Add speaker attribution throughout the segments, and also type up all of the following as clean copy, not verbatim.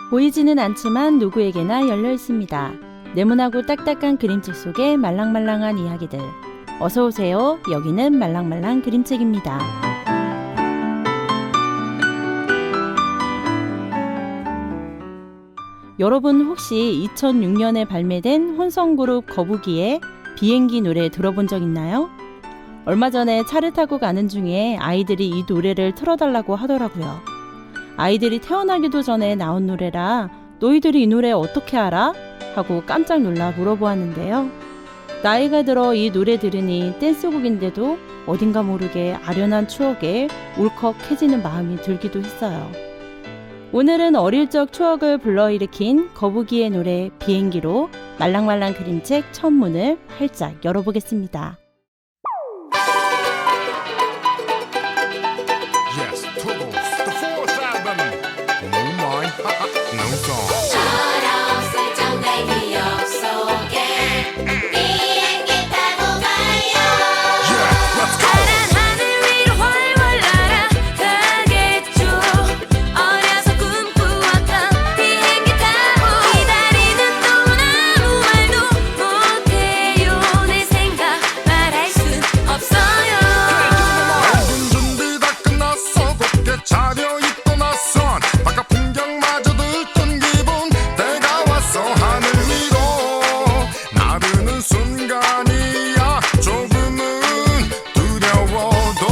Speaker 1: 보이지는 않지만 누구에게나 열려 있습니다. 네모나고 딱딱한 그림책 속의 말랑말랑한 이야기들. 어서 오세요. 여기는 말랑말랑 그림책입니다. 여러분 혹시 2006년에 발매된 혼성그룹 거북이의 비행기 노래 들어본 적 있나요? 얼마 전에 차를 타고 가는 중에 아이들이 이 노래를 틀어달라고 하더라고요. 아이들이 태어나기도 전에 나온 노래라 너희들이 이 노래 어떻게 알아? 하고 깜짝 놀라 물어보았는데요. 나이가 들어 이 노래 들으니 댄스곡인데도 어딘가 모르게 아련한 추억에 울컥해지는 마음이 들기도 했어요. 오늘은 어릴 적 추억을 불러일으킨 거북이의 노래 비행기로 말랑말랑 그림책 첫 문을 활짝 열어보겠습니다.
Speaker 2: Yes, Toodles, the fourth album. No mind, no song.
Speaker 3: 철없을 정내 기억 속에 비행기 타고 가요.
Speaker 2: Yeah, let's go.
Speaker 3: 파란 하늘 위로 훨훨 날아가겠죠. 어려서 꿈꾸었던 비행기 타고 기다리는 동안 아무 말도 못해요. 내 생각 말할 순 없어요.
Speaker 2: 모든 준비 다 끝났어. 곱게 차려입고 나선 바깥 풍경마저 들뜬 기분. 내가 왔어 하늘 위로. 나르는 순간이야. 조금은 두려워도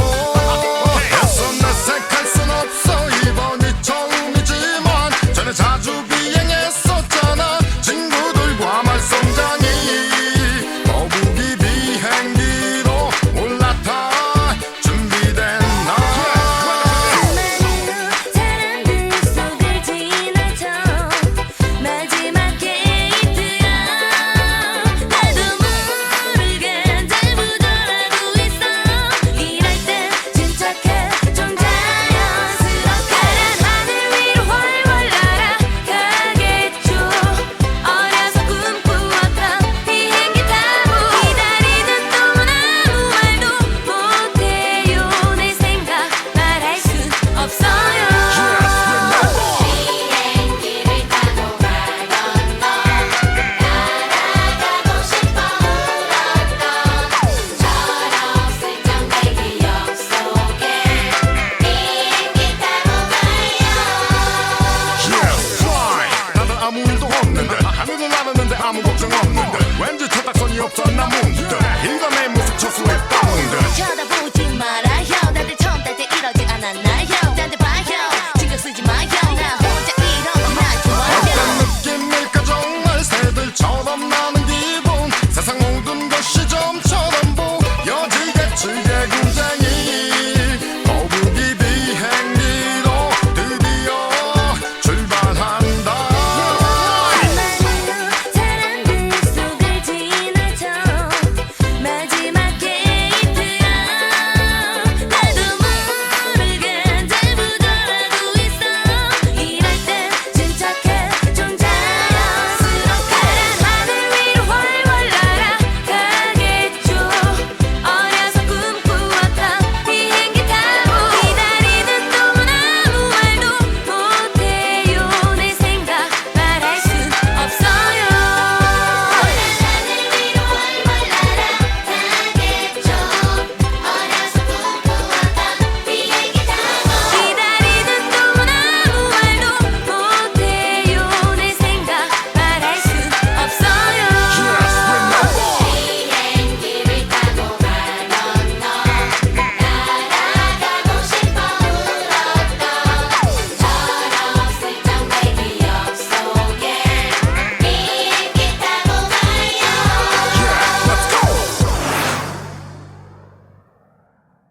Speaker 2: 애써 내색할 순 없어. 이번이 처음이지만 전에 자주 비행했었잖아. 친구들과 말썽장이 거북이 비행기로 올라타 준비된 날.
Speaker 3: 사람들 속을 지나쳐 마지막 게이트야. 나도 모르게 잘 부절하고 있어. 이럴 땐 침착해 좀 자연스럽게. 파란 하늘 위로 훨훨 날아가겠죠. 어려서 꿈꾸었던 비행기 타고 기다리는 동안 아무 말도 못해요. 내 생각 말할 순 없어요. 비행기를 타고 가던 너 날아가고 싶어 울었던 철없을 정내 기억 속에 비행기 타고 가요.
Speaker 2: Yes, fly. 나는 아무 일도 없는데 하늘을 나르는데 아무 걱정 없는데 왠지 철딱선이 없었나 문득 이건 내 모습 초수의 다운드.
Speaker 3: 쳐다보지 말아요. 다들 처음 탈 때 이러지 않았나요? 다들 봐요. 신경 쓰지 마요. 나 혼자 이러면 난 좋아요.
Speaker 2: 어떤 느낌일까 정말 새들처럼 나는 기분. 세상 모든 것이 좀처럼 보여지겠지. 굉장히 거북이 비행기로 드디어 출발한다.
Speaker 3: 사람들 속을 지나쳐 마지막 게이트야. 나도 모르게 잘 부절하고 있어. 이럴 땐 침착해 좀 자연스럽게. 파란 하늘 위로 훨훨 날아가겠죠. 어려서 꿈꾸었던 비행기 타고 기다리는 동안 아무 말도 못해요. 내 생각 말할 순 없어요. 하늘 위로 훨훨 날아가겠죠. 어려서 꿈꾸었던 비행기 타고 기다리는 동안 아무 말도 못해요. 내 생각 말할 순 없어요. 비행기를 타고 가던 너 날아가고 싶어 울었던 철없을 정내 기억 속에 비행기 타고 가요.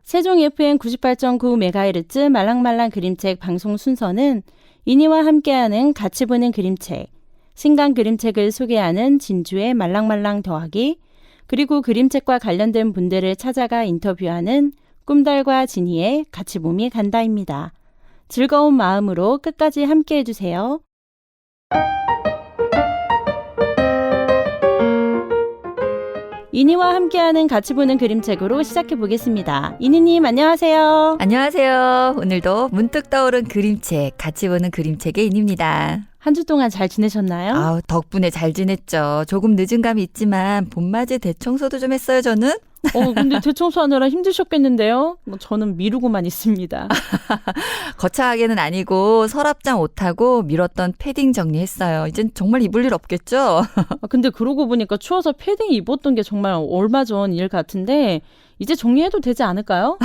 Speaker 1: 세종 FM 98.9MHz 말랑말랑 그림책 방송 순서는 이니와 함께하는 같이 보는 그림책, 신간 그림책을 소개하는 진주의 말랑말랑 더하기, 그리고 그림책과 관련된 분들을 찾아가 인터뷰하는 꿈달과 진이의 같이 봄이 간다입니다. 즐거운 마음으로 끝까지 함께 해주세요. 이니와 함께하는 같이 보는 그림책으로 시작해 보겠습니다. 이니님 안녕하세요.
Speaker 4: 안녕하세요. 오늘도 문득 떠오른 그림책, 같이 보는 그림책의 인입니다.
Speaker 1: 한 주 동안 잘 지내셨나요?
Speaker 4: 아우, 덕분에 잘 지냈죠. 조금 늦은 감이 있지만 봄맞이 대청소도 좀 했어요, 저는.
Speaker 1: 근데 대청소하느라 힘드셨겠는데요? 뭐 저는 미루고만 있습니다.
Speaker 4: 거창하게는 아니고 서랍장 옷하고 밀었던 패딩 정리했어요. 이젠 정말 입을 일 없겠죠?
Speaker 1: 근데 그러고 보니까 추워서 패딩 입었던 게 정말 얼마 전 일 같은데 이제 정리해도 되지 않을까요?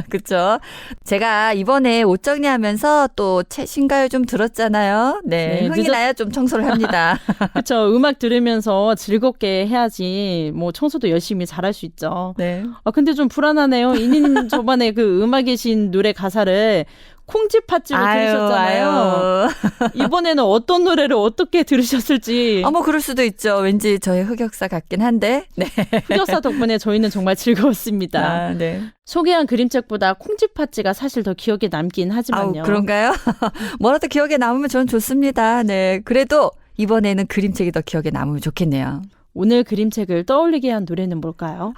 Speaker 4: 그렇죠. 제가 이번에 옷 정리하면서 또 신가요 좀 들었잖아요. 네,
Speaker 1: 네,
Speaker 4: 흥이 나야 좀 청소를 합니다.
Speaker 1: 그렇죠. 음악 들으면서 즐겁게 해야지 뭐 청소도 열심히 잘할 수 있죠.
Speaker 4: 네.
Speaker 1: 근데 좀 불안하네요. 이님 저번에 그 음악의 신 노래 가사를 콩쥐팥쥐로 들으셨잖아요.
Speaker 4: 아유.
Speaker 1: 이번에는 어떤 노래를 어떻게 들으셨을지
Speaker 4: 뭐 그럴 수도 있죠. 왠지 저의 흑역사 같긴 한데. 네.
Speaker 1: 흑역사 덕분에 저희는 정말 즐거웠습니다.
Speaker 4: 아, 네.
Speaker 1: 소개한 그림책보다 콩쥐팥쥐가 사실 더 기억에 남긴 하지만요.
Speaker 4: 그런가요? 뭐라도 기억에 남으면 전 좋습니다. 네. 그래도 이번에는 그림책이 더 기억에 남으면 좋겠네요.
Speaker 1: 오늘 그림책을 떠올리게 한 노래는 뭘까요?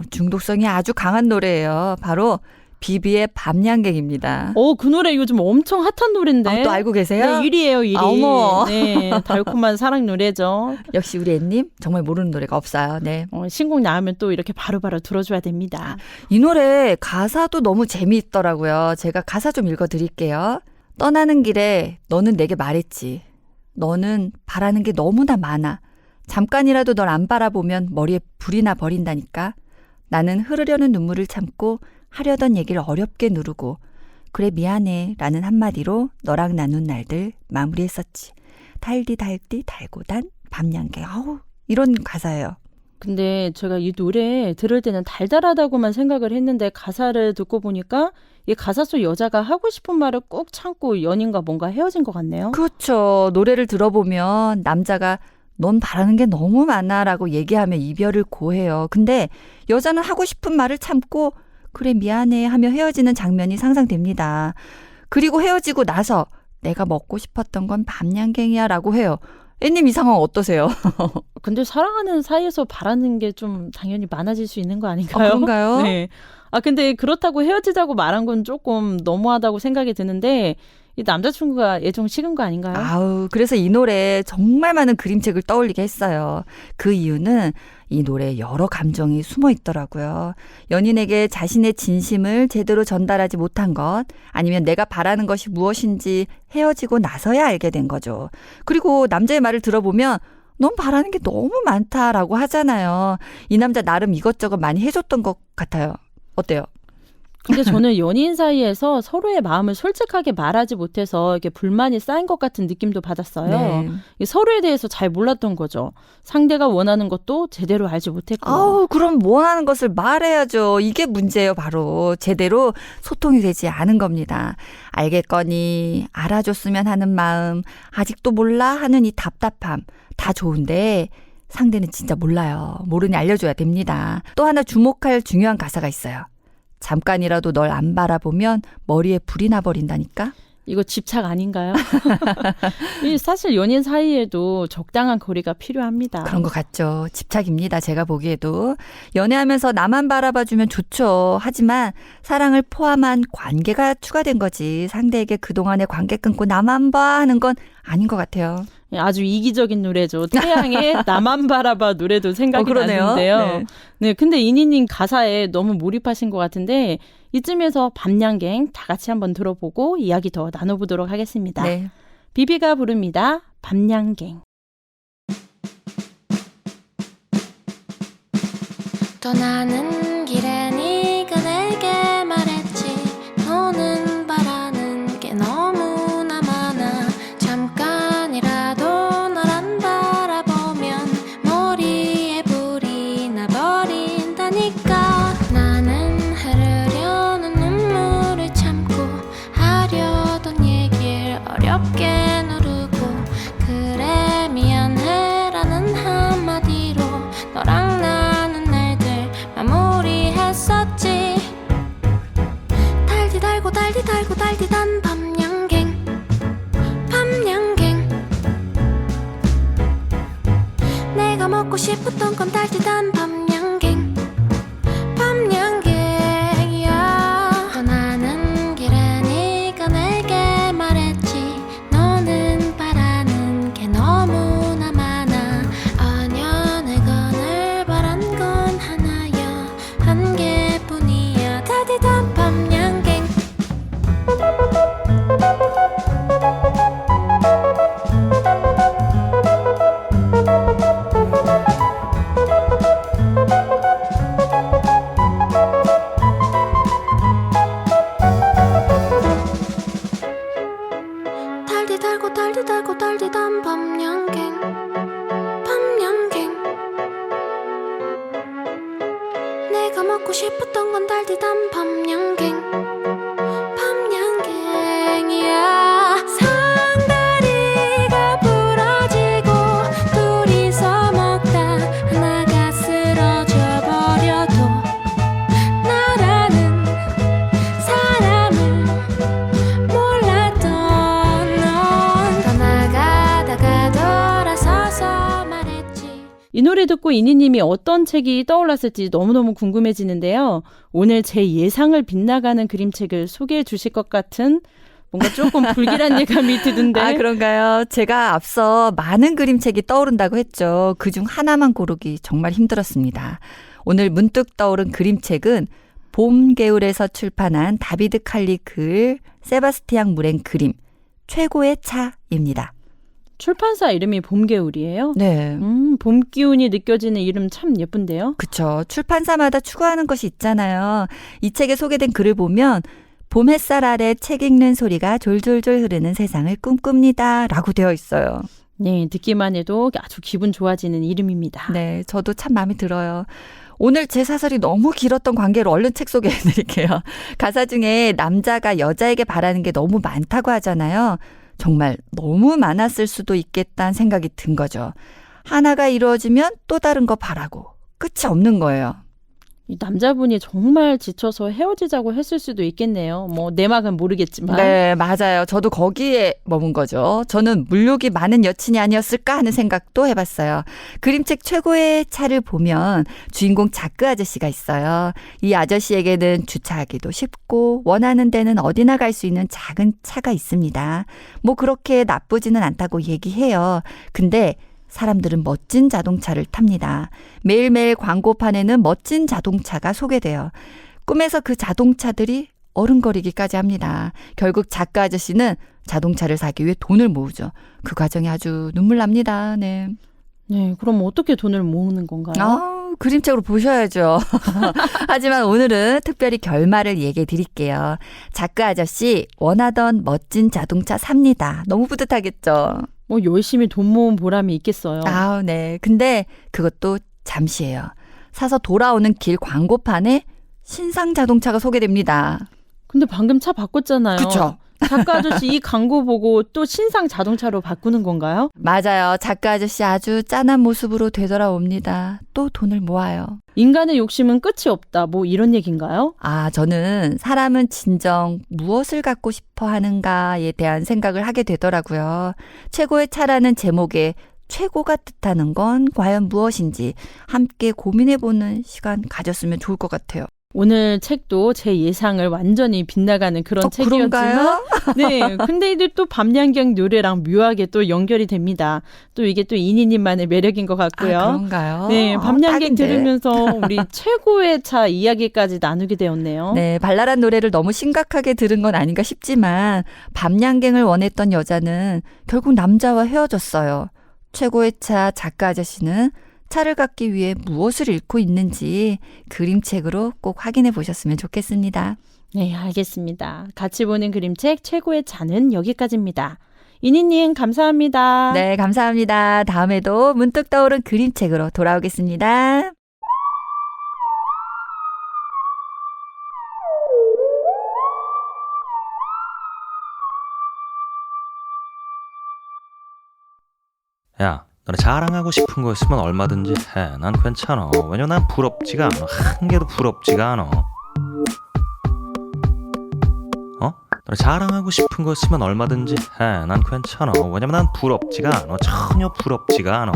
Speaker 4: 중독성이 아주 강한 노래예요. 바로 비비의 밤양갱입니다.
Speaker 1: 그 노래 요즘 엄청 핫한 노래인데.
Speaker 4: 또 알고 계세요?
Speaker 1: 네, 1위예요, 1위.
Speaker 4: 어머.
Speaker 1: 네, 달콤한 사랑 노래죠.
Speaker 4: 역시 우리 앤님 정말 모르는 노래가 없어요. 네.
Speaker 1: 신곡 나오면 또 이렇게 바로바로 들어줘야 됩니다.
Speaker 4: 이 노래 가사도 너무 재미있더라고요. 제가 가사 좀 읽어드릴게요. 떠나는 길에 너는 내게 말했지. 너는 바라는 게 너무나 많아. 잠깐이라도 널 안 바라보면 머리에 불이 나 버린다니까. 나는 흐르려는 눈물을 참고 하려던 얘기를 어렵게 누르고 그래 미안해 라는 한마디로 너랑 나눈 날들 마무리했었지. 달디 달고 단 밤양갱. 이런 가사예요.
Speaker 1: 근데 제가 이 노래 들을 때는 달달하다고만 생각을 했는데 가사를 듣고 보니까 이 가사 속 여자가 하고 싶은 말을 꾹 참고 연인과 뭔가 헤어진 것 같네요.
Speaker 4: 그렇죠. 노래를 들어보면 남자가 넌 바라는 게 너무 많아 라고 얘기하며 이별을 고해요. 근데 여자는 하고 싶은 말을 참고 그래 미안해 하며 헤어지는 장면이 상상됩니다. 그리고 헤어지고 나서 내가 먹고 싶었던 건 밤양갱이야 라고 해요. 애님 이 상황 어떠세요?
Speaker 1: 근데 사랑하는 사이에서 바라는 게 좀 당연히 많아질 수 있는 거 아닌가요?
Speaker 4: 그런가요?
Speaker 1: 네. 근데 그렇다고 헤어지자고 말한 건 조금 너무하다고 생각이 드는데 이 남자친구가 애정 식은 거 아닌가요?
Speaker 4: 그래서 이 노래 정말 많은 그림책을 떠올리게 했어요. 그 이유는 이 노래에 여러 감정이 숨어 있더라고요. 연인에게 자신의 진심을 제대로 전달하지 못한 것, 아니면 내가 바라는 것이 무엇인지 헤어지고 나서야 알게 된 거죠. 그리고 남자의 말을 들어보면 넌 바라는 게 너무 많다라고 하잖아요. 이 남자 나름 이것저것 많이 해줬던 것 같아요. 어때요?
Speaker 1: 근데 저는 연인 사이에서 서로의 마음을 솔직하게 말하지 못해서 이렇게 불만이 쌓인 것 같은 느낌도 받았어요.
Speaker 4: 네.
Speaker 1: 서로에 대해서 잘 몰랐던 거죠. 상대가 원하는 것도 제대로 알지 못했고.
Speaker 4: 그럼 원하는 것을 말해야죠. 이게 문제예요, 바로. 제대로 소통이 되지 않은 겁니다. 알겠거니, 알아줬으면 하는 마음, 아직도 몰라 하는 이 답답함, 다 좋은데 상대는 진짜 몰라요. 모르니 알려줘야 됩니다. 또 하나 주목할 중요한 가사가 있어요. 잠깐이라도 널 안 바라보면 머리에 불이 나버린다니까?
Speaker 1: 이거 집착 아닌가요? 사실 연인 사이에도 적당한 거리가 필요합니다.
Speaker 4: 그런 것 같죠. 집착입니다. 제가 보기에도. 연애하면서 나만 바라봐주면 좋죠. 하지만 사랑을 포함한 관계가 추가된 거지. 상대에게 그동안의 관계 끊고 나만 봐 하는 건 아닌 것 같아요.
Speaker 1: 아주 이기적인 노래죠. 태양의 나만 바라봐 노래도 생각이 나는데요. 네, 근데 이니님 가사에 너무 몰입하신 것 같은데 이쯤에서 밤양갱 다 같이 한번 들어보고 이야기 더 나눠보도록 하겠습니다.
Speaker 4: 네.
Speaker 1: 비비가 부릅니다. 밤양갱.
Speaker 5: 떠나는 길에 네가 내게 말했지. 너는 바라는 게 너무나 많아. 잠깐이라도 널 안 바라보면 머리에 불이 나버린다니까. 나는 흐르려는 눈물을 참고 하려던 얘길 어렵게 누르고 그래 미안해라는 한마디로 너랑 나는 날들 마무리했었지. 달디 단 밤양갱 내가 먹고 싶었던 건 달디 단 밤양갱 밤양갱이야. 떠나는 길에 네가 내게 말했지. 너는 바라
Speaker 1: 얘기 듣고 이니님이 어떤 책이 떠올랐을지 너무너무 궁금해지는데요. 오늘 제 예상을 빗나가는 그림책을 소개해 주실 것 같은 뭔가 조금 불길한 예감이 드는데.
Speaker 4: 아, 그런가요? 제가 앞서 많은 그림책이 떠오른다고 했죠. 그중 하나만 고르기 정말 힘들었습니다. 오늘 문득 떠오른 그림책은 봄, 겨울에서 출판한 다비드 칼리 글, 세바스티앙 무랭 그림, 최고의 차입니다.
Speaker 1: 출판사 이름이 봄개울이에요?
Speaker 4: 네.
Speaker 1: 봄 기운이 느껴지는 이름 참 예쁜데요?
Speaker 4: 그쵸. 출판사마다 추구하는 것이 있잖아요. 이 책에 소개된 글을 보면 봄 햇살 아래 책 읽는 소리가 졸졸졸 흐르는 세상을 꿈꿉니다 라고 되어 있어요.
Speaker 1: 네, 듣기만 해도 아주 기분 좋아지는 이름입니다.
Speaker 4: 네, 저도 참 마음에 들어요. 오늘 제 사설이 너무 길었던 관계로 얼른 책 소개해드릴게요. 가사 중에 남자가 여자에게 바라는 게 너무 많다고 하잖아요. 정말 너무 많았을 수도 있겠다는 생각이 든 거죠. 하나가 이루어지면 또 다른 거 바라고 끝이 없는 거예요.
Speaker 1: 이 남자분이 정말 지쳐서 헤어지자고 했을 수도 있겠네요. 뭐 내막은 모르겠지만.
Speaker 4: 네, 맞아요. 저도 거기에 머문 거죠. 저는 물욕이 많은 여친이 아니었을까 하는 생각도 해봤어요. 그림책 최고의 차를 보면 주인공 자크 아저씨가 있어요. 이 아저씨에게는 주차하기도 쉽고 원하는 데는 어디나 갈 수 있는 작은 차가 있습니다. 뭐 그렇게 나쁘지는 않다고 얘기해요. 근데 사람들은 멋진 자동차를 탑니다. 매일매일 광고판에는 멋진 자동차가 소개돼요. 꿈에서 그 자동차들이 어른거리기까지 합니다. 결국 작가 아저씨는 자동차를 사기 위해 돈을 모으죠. 그 과정이 아주 눈물 납니다. 네.
Speaker 1: 네, 그럼 어떻게 돈을 모으는 건가요?
Speaker 4: 그림책으로 보셔야죠. 하지만 오늘은 특별히 결말을 얘기해 드릴게요. 작가 아저씨 원하던 멋진 자동차 삽니다. 너무 뿌듯하겠죠.
Speaker 1: 뭐 열심히 돈 모은 보람이 있겠어요.
Speaker 4: 아, 네. 근데 그것도 잠시예요. 사서 돌아오는 길 광고판에 신상 자동차가 소개됩니다.
Speaker 1: 근데 방금 차 바꿨잖아요.
Speaker 4: 그쵸?
Speaker 1: 작가 아저씨 이 광고 보고 또 신상 자동차로 바꾸는 건가요?
Speaker 4: 맞아요. 작가 아저씨 아주 짠한 모습으로 되돌아옵니다. 또 돈을 모아요.
Speaker 1: 인간의 욕심은 끝이 없다. 뭐 이런 얘기인가요?
Speaker 4: 아, 저는 사람은 진정 무엇을 갖고 싶어 하는가에 대한 생각을 하게 되더라고요. 최고의 차라는 제목에 최고가 뜻하는 건 과연 무엇인지 함께 고민해보는 시간 가졌으면 좋을 것 같아요.
Speaker 1: 오늘 책도 제 예상을 완전히 빗나가는 그런 책이었지만
Speaker 4: 그런가요?
Speaker 1: 네, 근데 이들 또 밤양갱 노래랑 묘하게 또 연결이 됩니다. 또 이게 또 이니님만의 매력인 것 같고요.
Speaker 4: 아, 그런가요?
Speaker 1: 네, 밤양갱
Speaker 4: 딱인데.
Speaker 1: 들으면서 우리 최고의 차 이야기까지 나누게 되었네요.
Speaker 4: 네, 발랄한 노래를 너무 심각하게 들은 건 아닌가 싶지만 밤양갱을 원했던 여자는 결국 남자와 헤어졌어요. 최고의 차 작가 아저씨는 차를 갖기 위해 무엇을 잃고 있는지 그림책으로 꼭 확인해 보셨으면 좋겠습니다.
Speaker 1: 네, 알겠습니다. 같이 보는 그림책 최고의 차는 여기까지입니다. 이니님 감사합니다.
Speaker 4: 네, 감사합니다. 다음에도 문득 떠오른 그림책으로 돌아오겠습니다.
Speaker 6: 야, 너네 자랑하고 싶은 거 있으면 얼마든지 해. 난 괜찮아. 왜냐면 난 부럽지가 않아. 한 개도 부럽지가 않아. 너네 자랑하고 싶은 거 있으면 얼마든지 해. 난 괜찮아. 왜냐면 난 부럽지가 않아. 전혀 부럽지가 않아.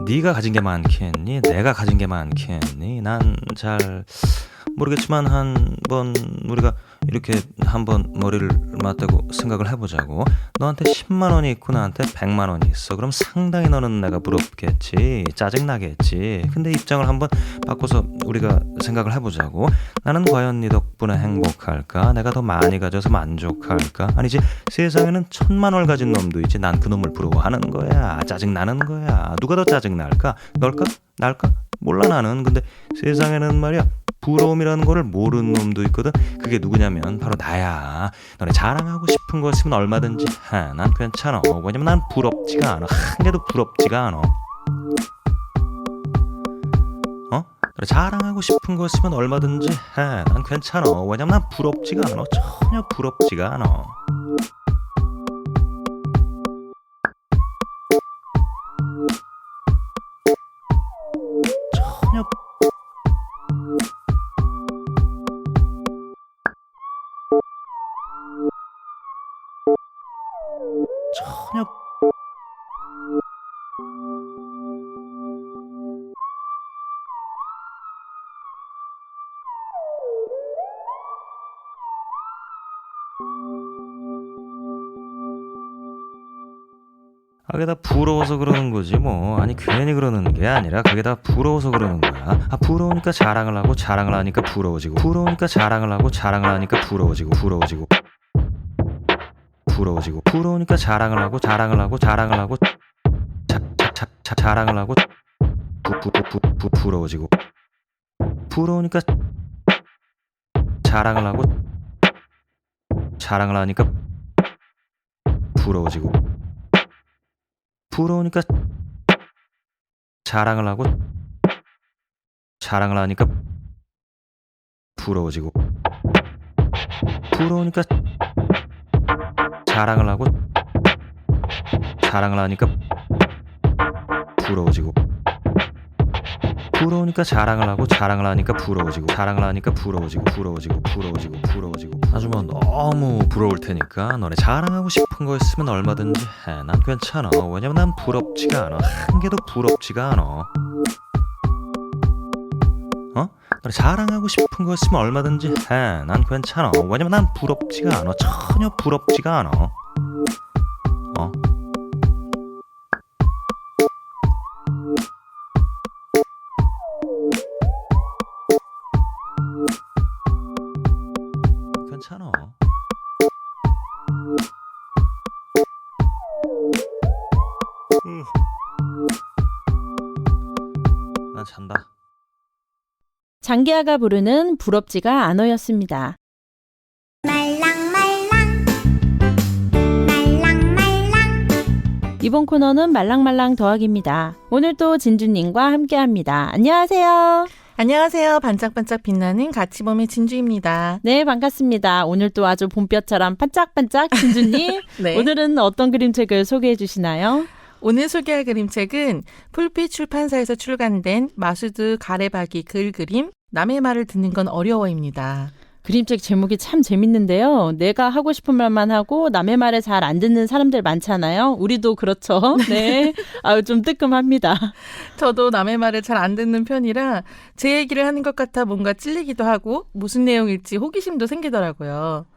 Speaker 6: 네가 가진 게 많겠니? 내가 가진 게 많겠니? 난 잘 모르겠지만 한번 우리가 이렇게 한번 머리를 맞대고 생각을 해보자고. 너한테 10만 원이 있고 나한테 100만 원이 있어. 그럼 상당히 너는 내가 부럽겠지. 짜증나겠지. 근데 입장을 한번 바꿔서 우리가 생각을 해보자고. 나는 과연 네 덕분에 행복할까? 내가 더 많이 가져서 만족할까? 아니지, 세상에는 1000만 원을 가진 놈도 있지. 난 그 놈을 부러워하는 거야. 짜증나는 거야. 누가 더 짜증날까? 널까? 날까? 몰라 나는. 근데 세상에는 말이야, 부러움이라는 거를 모르는 놈도 있거든. 그게 누구냐면 바로 나야. 너네 자랑하고 싶은 거 있으면 얼마든지 해. 난 괜찮아. 왜냐면 난 부럽지가 않아. 한 개도 부럽지가 않아. 너네 자랑하고 싶은 거 있으면 얼마든지 해. 난 괜찮아. 왜냐면 난 부럽지가 않아. 전혀 부럽지가 않아. 전혀 전혀 그게 다 부러워서 그러는 거지 뭐. 아니 괜히 그러는 게 아니라 그게 다 부러워서 그러는 거야. 부러우니까 자랑을 하고 자랑을 하니까 부러워지고 부러우니까 자랑을 하고 자랑을 하니까 부러워지고 부러워지고 부러워지고 부러우니까 자랑을 하고 자랑을 하고 자랑을 하고 자랑을 하고 부러워지고 부러우니까 자랑을 하고 자랑을 하니까 부러워지고 부러우니까 자랑을 하고 자랑을 하니까 부러워지고 부러우니까 자랑을 하고 자랑을 하니까 부러워지고 부러우니까 자랑을 하고 자랑을 하니까 부러워지고 자랑을 하니까 부러워지고 부러워지고 부러워지고 아주 뭐 너무 부러울 테니까 너네 자랑하고 싶은 거 있으면 얼마든지 해. 난 괜찮아. 왜냐면 난 부럽지가 않아. 한 개도 부럽지가 않아. 너네 자랑하고 싶은 거 있으면 얼마든지 해. 난 괜찮아. 왜냐면 난 부럽지가 않아. 전혀 부럽지가 않아. 괜찮아. 난 잔다.
Speaker 1: 장기하가 부르는 부럽지가 않어였습니다. 이번 코너는 말랑말랑 더하기입니다. 오늘 또 진주님과 함께합니다. 안녕하세요.
Speaker 7: 안녕하세요. 반짝반짝 빛나는 가치범의 진주입니다.
Speaker 1: 네, 반갑습니다. 오늘 또 아주 봄볕처럼 반짝반짝 진주님.
Speaker 7: 네.
Speaker 1: 오늘은 어떤 그림책을 소개해 주시나요?
Speaker 7: 오늘 소개할 그림책은 풀빛 출판사에서 출간된 마수드 가레바기 글 그림 남의 말을 듣는 건 어려워입니다.
Speaker 1: 그림책 제목이 참 재밌는데요. 내가 하고 싶은 말만 하고 남의 말을 잘 안 듣는 사람들 많잖아요. 우리도 그렇죠. 네. 좀 뜨끔합니다.
Speaker 7: 저도 남의 말을 잘 안 듣는 편이라 제 얘기를 하는 것 같아 뭔가 찔리기도 하고 무슨 내용일지 호기심도 생기더라고요.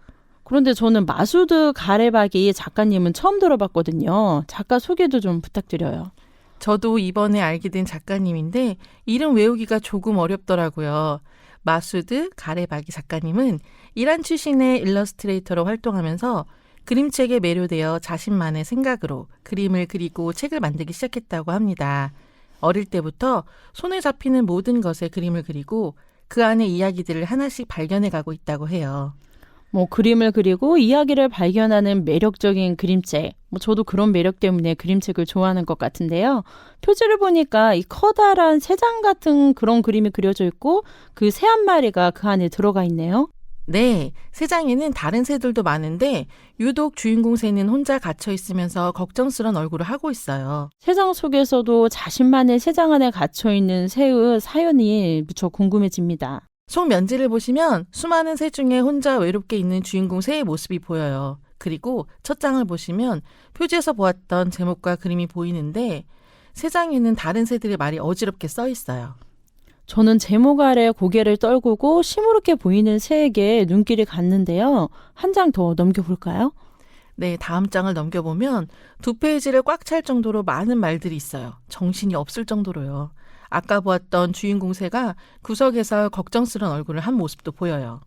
Speaker 1: 그런데 저는 마수드 가레바기 작가님은 처음 들어봤거든요. 작가 소개도 좀 부탁드려요.
Speaker 7: 저도 이번에 알게 된 작가님인데 이름 외우기가 조금 어렵더라고요. 마수드 가레바기 작가님은 이란 출신의 일러스트레이터로 활동하면서 그림책에 매료되어 자신만의 생각으로 그림을 그리고 책을 만들기 시작했다고 합니다. 어릴 때부터 손에 잡히는 모든 것에 그림을 그리고 그 안에 이야기들을 하나씩 발견해가고 있다고 해요.
Speaker 1: 그림을 그리고 이야기를 발견하는 매력적인 그림책. 저도 그런 매력 때문에 그림책을 좋아하는 것 같은데요. 표지를 보니까 이 커다란 새장 같은 그런 그림이 그려져 있고 그 새 한 마리가 그 안에 들어가 있네요.
Speaker 7: 네, 새장에는 다른 새들도 많은데 유독 주인공 새는 혼자 갇혀 있으면서 걱정스런 얼굴을 하고 있어요.
Speaker 1: 새장 속에서도 자신만의 새장 안에 갇혀 있는 새의 사연이 무척 궁금해집니다.
Speaker 7: 속 면지를 보시면 수많은 새 중에 혼자 외롭게 있는 주인공 새의 모습이 보여요. 그리고 첫 장을 보시면 표지에서 보았던 제목과 그림이 보이는데 새 장에는 다른 새들의 말이 어지럽게 써 있어요.
Speaker 1: 저는 제목 아래 고개를 떨구고 시무룩해 보이는 새에게 눈길이 갔는데요. 한 장 더 넘겨볼까요?
Speaker 7: 네, 다음 장을 넘겨보면 2페이지를 꽉 찰 정도로 많은 말들이 있어요. 정신이 없을 정도로요. 아까 보았던 주인공 새가 구석에서 걱정스러운 얼굴을 한 모습도 보여요.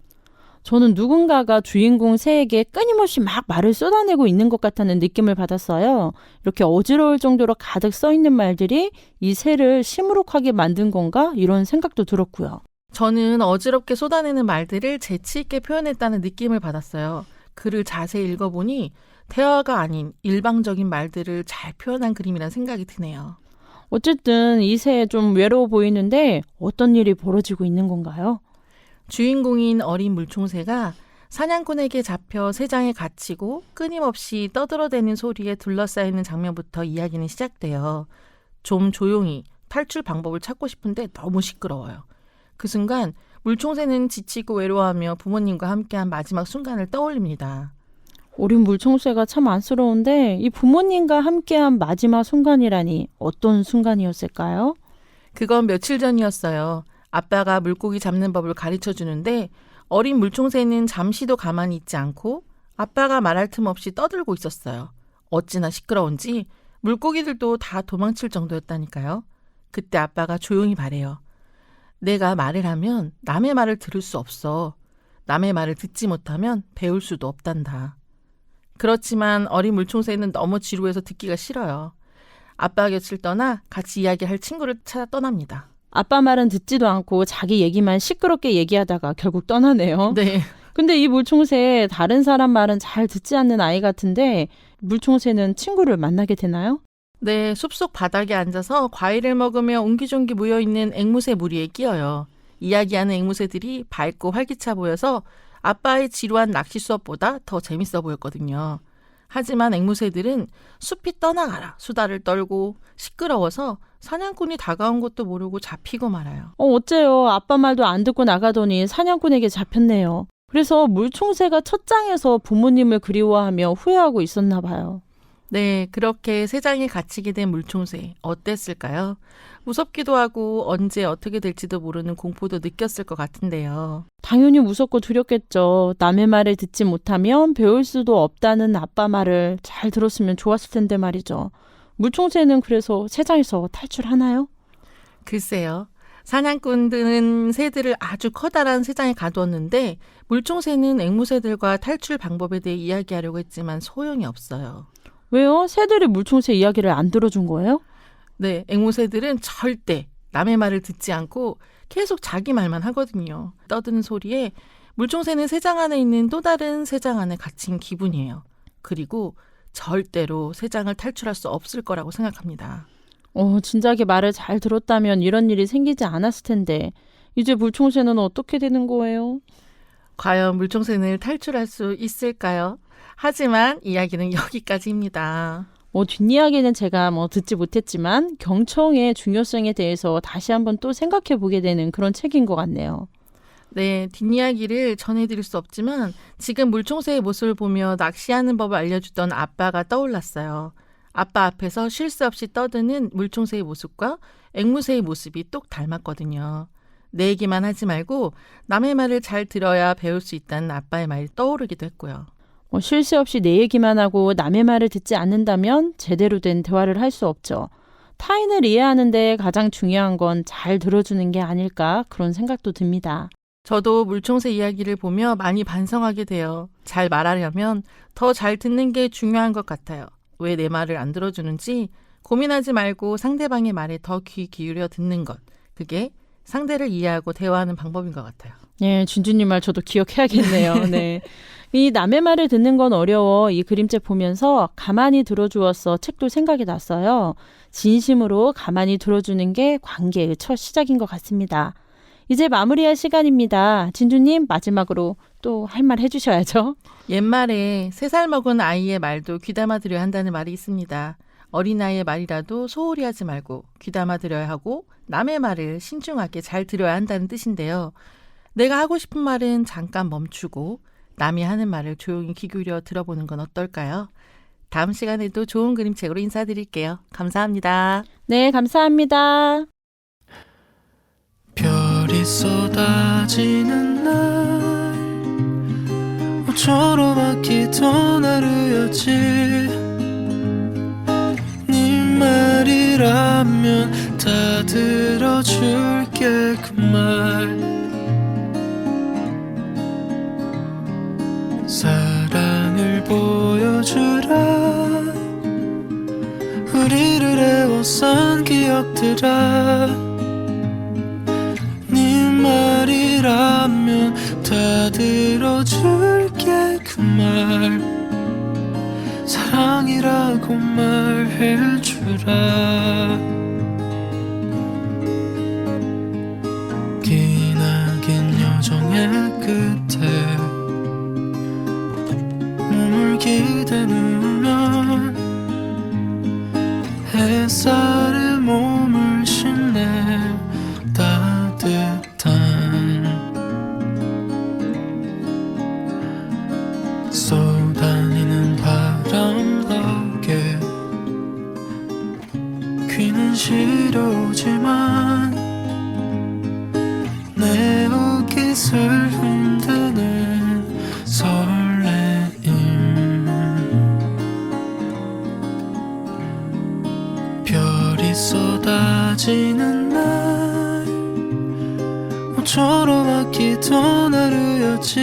Speaker 1: 저는 누군가가 주인공 새에게 끊임없이 막 말을 쏟아내고 있는 것 같다는 느낌을 받았어요. 이렇게 어지러울 정도로 가득 써 있는 말들이 이 새를 시무룩하게 만든 건가? 이런 생각도 들었고요.
Speaker 7: 저는 어지럽게 쏟아내는 말들을 재치 있게 표현했다는 느낌을 받았어요. 글을 자세히 읽어보니 대화가 아닌 일방적인 말들을 잘 표현한 그림이라는 생각이 드네요.
Speaker 1: 어쨌든 이 새 좀 외로워 보이는데 어떤 일이 벌어지고 있는 건가요?
Speaker 7: 주인공인 어린 물총새가 사냥꾼에게 잡혀 새장에 갇히고 끊임없이 떠들어대는 소리에 둘러싸이는 장면부터 이야기는 시작돼요. 좀 조용히 탈출 방법을 찾고 싶은데 너무 시끄러워요. 그 순간 물총새는 지치고 외로워하며 부모님과 함께한 마지막 순간을 떠올립니다.
Speaker 1: 어린 물총새가 참 안쓰러운데 이 부모님과 함께한 마지막 순간이라니 어떤 순간이었을까요?
Speaker 7: 그건 며칠 전이었어요. 아빠가 물고기 잡는 법을 가르쳐 주는데 어린 물총새는 잠시도 가만히 있지 않고 아빠가 말할 틈 없이 떠들고 있었어요. 어찌나 시끄러운지 물고기들도 다 도망칠 정도였다니까요. 그때 아빠가 조용히 말해요. 내가 말을 하면 남의 말을 들을 수 없어. 남의 말을 듣지 못하면 배울 수도 없단다. 그렇지만 어린 물총새는 너무 지루해서 듣기가 싫어요. 아빠 곁을 떠나 같이 이야기할 친구를 찾아 떠납니다.
Speaker 1: 아빠 말은 듣지도 않고 자기 얘기만 시끄럽게 얘기하다가 결국 떠나네요.
Speaker 7: 네.
Speaker 1: 근데 이 물총새 다른 사람 말은 잘 듣지 않는 아이 같은데 물총새는 친구를 만나게 되나요?
Speaker 7: 네, 숲속 바닥에 앉아서 과일을 먹으며 옹기종기 모여있는 앵무새 무리에 끼어요. 이야기하는 앵무새들이 밝고 활기차 보여서 아빠의 지루한 낚시 수업보다 더 재밌어 보였거든요. 하지만 앵무새들은 숲이 떠나가라 수다를 떨고 시끄러워서 사냥꾼이 다가온 것도 모르고 잡히고 말아요.
Speaker 1: 어째요? 아빠 말도 안 듣고 나가더니 사냥꾼에게 잡혔네요. 그래서 물총새가 첫 장에서 부모님을 그리워하며 후회하고 있었나 봐요.
Speaker 7: 네, 그렇게 세상에 갇히게 된 물총새 어땠을까요? 무섭기도 하고 언제 어떻게 될지도 모르는 공포도 느꼈을 것 같은데요.
Speaker 1: 당연히 무섭고 두렵겠죠. 남의 말을 듣지 못하면 배울 수도 없다는 아빠 말을 잘 들었으면 좋았을 텐데 말이죠. 물총새는 그래서 세상에서 탈출하나요?
Speaker 7: 글쎄요. 사냥꾼들은 새들을 아주 커다란 새장에 가두었는데 물총새는 앵무새들과 탈출 방법에 대해 이야기하려고 했지만 소용이 없어요.
Speaker 1: 왜요? 새들이 물총새 이야기를 안 들어준 거예요?
Speaker 7: 네, 앵무새들은 절대 남의 말을 듣지 않고 계속 자기 말만 하거든요. 떠드는 소리에 물총새는 새장 안에 있는 또 다른 새장 안에 갇힌 기분이에요. 그리고 절대로 새장을 탈출할 수 없을 거라고 생각합니다.
Speaker 1: 진작에 말을 잘 들었다면 이런 일이 생기지 않았을 텐데 이제 물총새는 어떻게 되는 거예요?
Speaker 7: 과연 물총새는 탈출할 수 있을까요? 하지만 이야기는 여기까지입니다.
Speaker 1: 뒷이야기는 제가 듣지 못했지만 경청의 중요성에 대해서 다시 한번 또 생각해 보게 되는 그런 책인 것 같네요.
Speaker 7: 네, 뒷이야기를 전해드릴 수 없지만 지금 물총새의 모습을 보며 낚시하는 법을 알려주던 아빠가 떠올랐어요. 아빠 앞에서 쉴 새 없이 떠드는 물총새의 모습과 앵무새의 모습이 똑 닮았거든요. 내 얘기만 하지 말고 남의 말을 잘 들어야 배울 수 있다는 아빠의 말이 떠오르기도 했고요.
Speaker 1: 쉴 새 없이 내 얘기만 하고 남의 말을 듣지 않는다면 제대로 된 대화를 할 수 없죠. 타인을 이해하는데 가장 중요한 건 잘 들어주는 게 아닐까 그런 생각도 듭니다.
Speaker 7: 저도 물총새 이야기를 보며 많이 반성하게 돼요. 잘 말하려면 더 잘 듣는 게 중요한 것 같아요. 왜 내 말을 안 들어주는지 고민하지 말고 상대방의 말에 더 귀 기울여 듣는 것. 그게 상대를 이해하고 대화하는 방법인 것 같아요.
Speaker 1: 네, 준주님 말 저도 기억해야겠네요. 네. 이 남의 말을 듣는 건 어려워 이 그림책 보면서 가만히 들어주었어 책도 생각이 났어요. 진심으로 가만히 들어주는 게 관계의 첫 시작인 것 같습니다. 이제 마무리할 시간입니다. 진주님 마지막으로 또 할 말 해주셔야죠.
Speaker 7: 옛말에 3살 먹은 아이의 말도 귀담아 들여야 한다는 말이 있습니다. 어린아이의 말이라도 소홀히 하지 말고 귀담아 들여야 하고 남의 말을 신중하게 잘 들어야 한다는 뜻인데요. 내가 하고 싶은 말은 잠깐 멈추고 남이 하는 말을 조용히 귀 기울여 들어보는 건 어떨까요? 다음 시간에도 좋은 그림책으로 인사드릴게요. 감사합니다.
Speaker 1: 네, 감사합니다.
Speaker 8: 별이 쏟아지는 날 조로맣기던 하루였지 네 말이라면 다 들어줄게 그 말 사랑을 보여주라 우리를 애워싼 기억들아 네 말이라면 다 들어줄게 그 말 사랑이라고 말해주라 기나긴 여정의 끝에 몸을 기대누면 햇살에 몸을 씻네 따뜻한 쏟아내는 바람 덕에 귀는 시려오지만 내 옷깃을 흔드는 설레임 너처럼 아끼던 하루였지.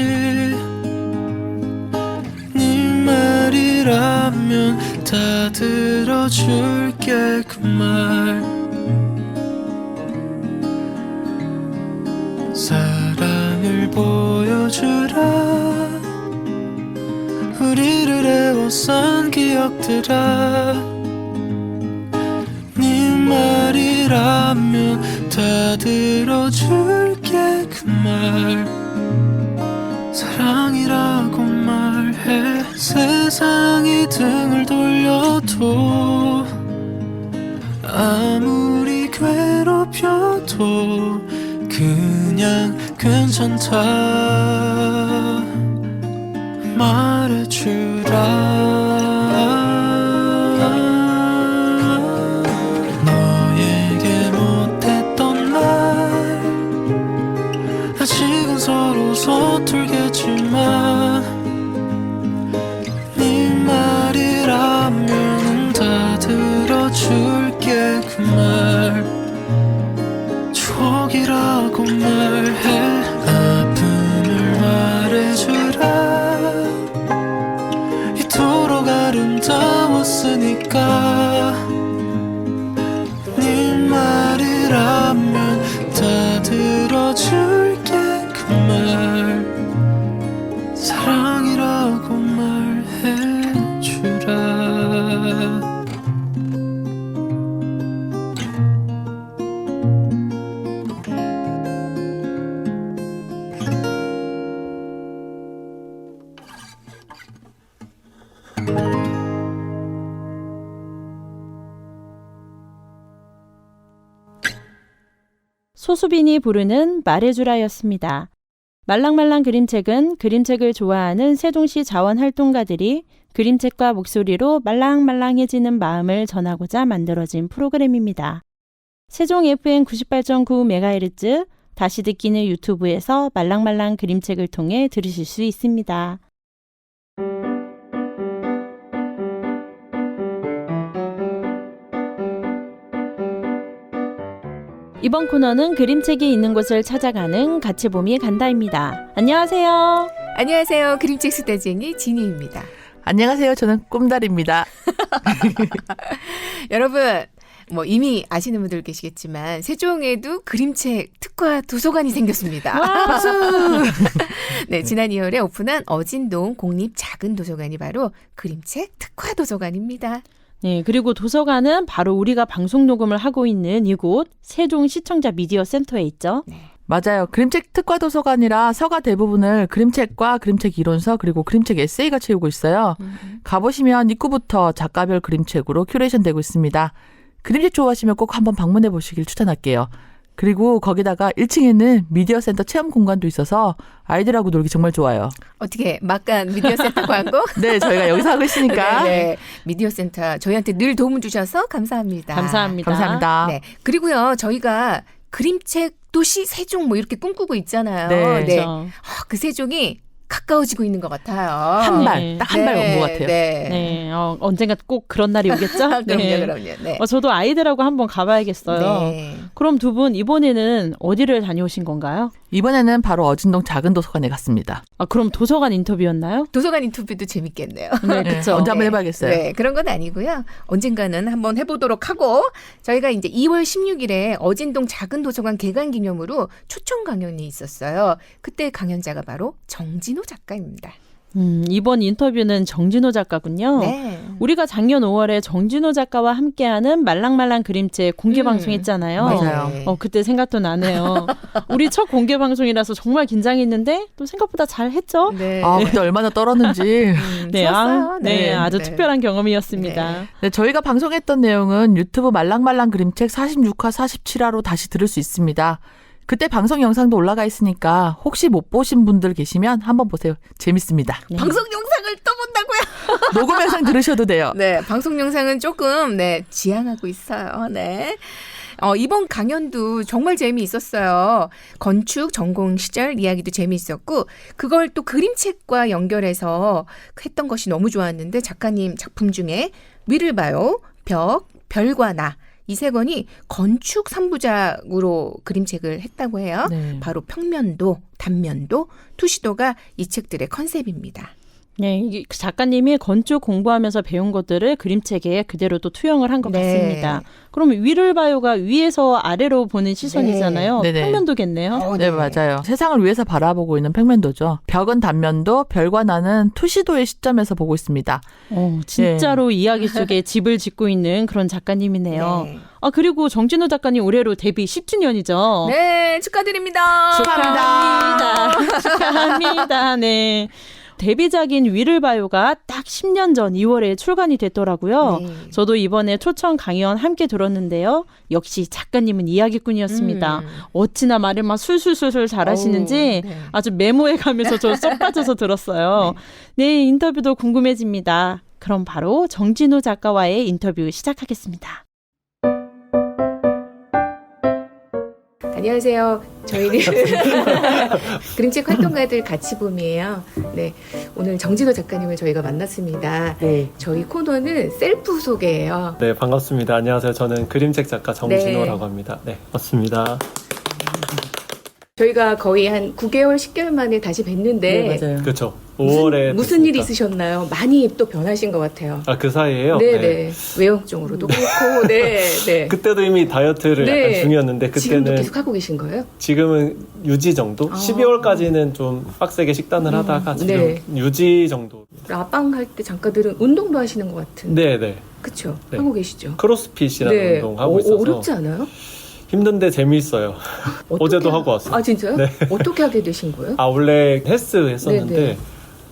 Speaker 8: 네 말이라면 다 들어줄게. 그 말 사랑을 보여주라. 우리를 애워싼 기억들아. 네 말이라면 다 들어줄게. 그 말 사랑이라고 말해. 세상이 등을 돌려도 아무리 괴롭혀도 그냥 괜찮다 말해주라. 너에게 못했던 말 아직은 서로 서툴겠지만 네 말이라면 다 들어줄게. 그 말 추억이라고 말해. 아픔을 말해주라. 이토록 아름다웠으니까 네 말이라면 다 들어줄게. 그 말 사랑이라고 말해주라.
Speaker 1: 소수빈이 부르는 말해주라였습니다. 말랑말랑 그림책은 그림책을 좋아하는 세종시 자원활동가들이 그림책과 목소리로 말랑말랑해지는 마음을 전하고자 만들어진 프로그램입니다. 세종 FM 98.9MHz 다시 듣기는 유튜브에서 말랑말랑 그림책을 통해 들으실 수 있습니다. 이번 코너는 그림책이 있는 곳을 찾아가는 같이봄이 간다입니다. 안녕하세요.
Speaker 9: 안녕하세요. 그림책 수다쟁이 진희입니다.
Speaker 10: 안녕하세요. 저는 꿈달입니다.
Speaker 9: 여러분, 뭐 이미 아시는 분들 계시겠지만 세종에도 그림책 특화 도서관이 생겼습니다.
Speaker 1: 박수!
Speaker 9: 네, 지난 2월에 오픈한 어진동 공립 작은 도서관이 바로 그림책 특화 도서관입니다.
Speaker 1: 네, 그리고 도서관은 바로 우리가 방송 녹음을 하고 있는 이곳 세종 시청자 미디어 센터에 있죠.
Speaker 9: 네.
Speaker 10: 맞아요. 그림책 특화 도서관이라 서가 대부분을 그림책과 그림책 이론서 그리고 그림책 에세이가 채우고 있어요. 가보시면 입구부터 작가별 그림책으로 큐레이션 되고 있습니다. 그림책 좋아하시면 꼭 한번 방문해 보시길 추천할게요. 그리고 거기다가 1층에는 미디어 센터 체험 공간도 있어서 아이들하고 놀기 정말 좋아요.
Speaker 9: 어떻게 막간 미디어 센터 광고?
Speaker 10: 네, 저희가 여기서 하고 있으니까.
Speaker 9: 네, 미디어 센터 저희한테 늘 도움 주셔서 감사합니다.
Speaker 1: 감사합니다.
Speaker 10: 감사합니다.
Speaker 9: 네, 그리고요 저희가 그림책 도시 세종 뭐 이렇게 꿈꾸고 있잖아요.
Speaker 10: 네.
Speaker 1: 그렇죠.
Speaker 9: 그 세종이 가까워지고 있는 것 같아요.
Speaker 10: 한 발,
Speaker 1: 네.
Speaker 10: 딱 한 발 온 것 같아요.
Speaker 9: 네.
Speaker 1: 네, 언젠가 꼭 그런 날이 오겠죠?
Speaker 9: 그럼요. 네.
Speaker 1: 저도 아이들하고 한번 가봐야겠어요.
Speaker 9: 네.
Speaker 1: 그럼 두 분 이번에는 어디를 다녀오신 건가요?
Speaker 10: 이번에는 바로 어진동 작은 도서관에 갔습니다.
Speaker 1: 아, 그럼 도서관 인터뷰였나요?
Speaker 9: 도서관 인터뷰도 재밌겠네요.
Speaker 1: 네,
Speaker 10: 네,
Speaker 1: 그렇죠.
Speaker 10: 언제 한번 해봐야겠어요.
Speaker 9: 네, 그런 건 아니고요. 언젠가는 한번 해보도록 하고 저희가 이제 2월 16일에 어진동 작은 도서관 개관 기념으로 초청 강연이 있었어요. 그때 강연자가 바로 정진호 작가입니다.
Speaker 1: 이번 인터뷰는 정진호 작가군요.
Speaker 9: 네.
Speaker 1: 우리가 작년 5월에 정진호 작가와 함께하는 말랑말랑 그림책 공개 방송했잖아요.
Speaker 10: 맞아요.
Speaker 9: 네.
Speaker 1: 그때 생각도 나네요. 우리 첫 공개 방송이라서 정말 긴장했는데 또 생각보다 잘 했죠.
Speaker 9: 네.
Speaker 10: 아, 그때 얼마나 떨었는지.
Speaker 1: 네,
Speaker 9: 좋았어요.
Speaker 1: 네, 아주
Speaker 9: 네.
Speaker 1: 특별한 경험이었습니다.
Speaker 10: 네, 저희가 방송했던 내용은 유튜브 말랑말랑 그림책 46화, 47화로 다시 들을 수 있습니다. 그때 방송 영상도 올라가 있으니까 혹시 못 보신 분들 계시면 한번 보세요. 재밌습니다.
Speaker 1: 네.
Speaker 9: 방송 영상을 또 본다고요?
Speaker 10: 녹음 영상 들으셔도 돼요.
Speaker 9: 네, 방송 영상은 조금 지양하고 있어요. 네. 이번 강연도 정말 재미있었어요. 건축 전공 시절 이야기도 재미있었고 그걸 또 그림책과 연결해서 했던 것이 너무 좋았는데 작가님 작품 중에 위를 봐요. 벽, 별과 나, 이세건이 건축 3부작으로 그림책을 했다고 해요.
Speaker 10: 네.
Speaker 9: 바로 평면도, 단면도, 투시도가 이 책들의 컨셉입니다.
Speaker 1: 네, 이게 작가님이 건축 공부하면서 배운 것들을 그림책에 그대로 또 투영을 한 것
Speaker 9: 네.
Speaker 1: 같습니다. 그럼 위를 봐요가 위에서 아래로 보는 시선이잖아요.
Speaker 10: 네. 네네.
Speaker 1: 평면도겠네요.
Speaker 10: 네, 맞아요. 세상을 위에서 바라보고 있는 평면도죠. 벽은 단면도, 별과 나는 투시도의 시점에서 보고 있습니다.
Speaker 1: 진짜로 이야기 속에 집을 짓고 있는 그런 작가님이네요.
Speaker 9: 네.
Speaker 1: 아, 그리고 정진호 작가님 올해로 데뷔 10주년이죠.
Speaker 9: 네, 축하드립니다.
Speaker 1: 축하합니다. 네. 데뷔작인 위를 봐요가 딱 10년 전 2월에 출간이 됐더라고요.
Speaker 9: 네.
Speaker 1: 저도 이번에 초청 강연 함께 들었는데요. 역시 작가님은 이야기꾼이었습니다. 어찌나 말을 막 술술술술 잘하시는지
Speaker 9: 네.
Speaker 1: 아주 메모해 가면서 저 쏙 빠져서 들었어요. 네, 인터뷰도 궁금해집니다. 그럼 바로 정진호 작가와의 인터뷰 시작하겠습니다.
Speaker 9: 안녕하세요. 저희는 그림책 활동가들 같이 봄이에요. 네, 오늘 정진호 작가님을 저희가 만났습니다.
Speaker 11: 네.
Speaker 9: 저희 코너는 셀프 소개예요.
Speaker 11: 네, 반갑습니다. 안녕하세요. 저는 그림책 작가 정진호라고 합니다. 네, 반갑습니다.
Speaker 9: 저희가 거의 한 9개월, 10개월 만에 다시 뵀는데
Speaker 11: 네, 맞아요. 그렇죠. 5월에
Speaker 9: 무슨 일이 있으셨나요? 많이 또 변하신 것 같아요.
Speaker 11: 아, 그 사이에요?
Speaker 9: 네. 외형적으로도 그렇고, 네.
Speaker 11: 그때도 이미 다이어트를
Speaker 9: 네.
Speaker 11: 약간 중이었는데
Speaker 9: 지금도
Speaker 11: 그때는
Speaker 9: 계속 하고 계신 거예요?
Speaker 11: 지금은 유지 정도? 12월까지는 좀 빡세게 식단을 하다가 지금
Speaker 9: 네.
Speaker 11: 유지 정도.
Speaker 9: 라방 할 때 잠깐들은 운동도 하시는 것 같은.
Speaker 11: 네.
Speaker 9: 그쵸?
Speaker 11: 네.
Speaker 9: 하고 계시죠?
Speaker 11: 크로스핏이라는 운동 하고 있어서
Speaker 9: 어렵지 않아요?
Speaker 11: 힘든데 재미있어요. 어제도 하고 왔어요.
Speaker 9: 아, 진짜요?
Speaker 11: 네.
Speaker 9: 어떻게 하게 되신 거예요?
Speaker 11: 아, 원래 헬스 했었는데
Speaker 9: 네네.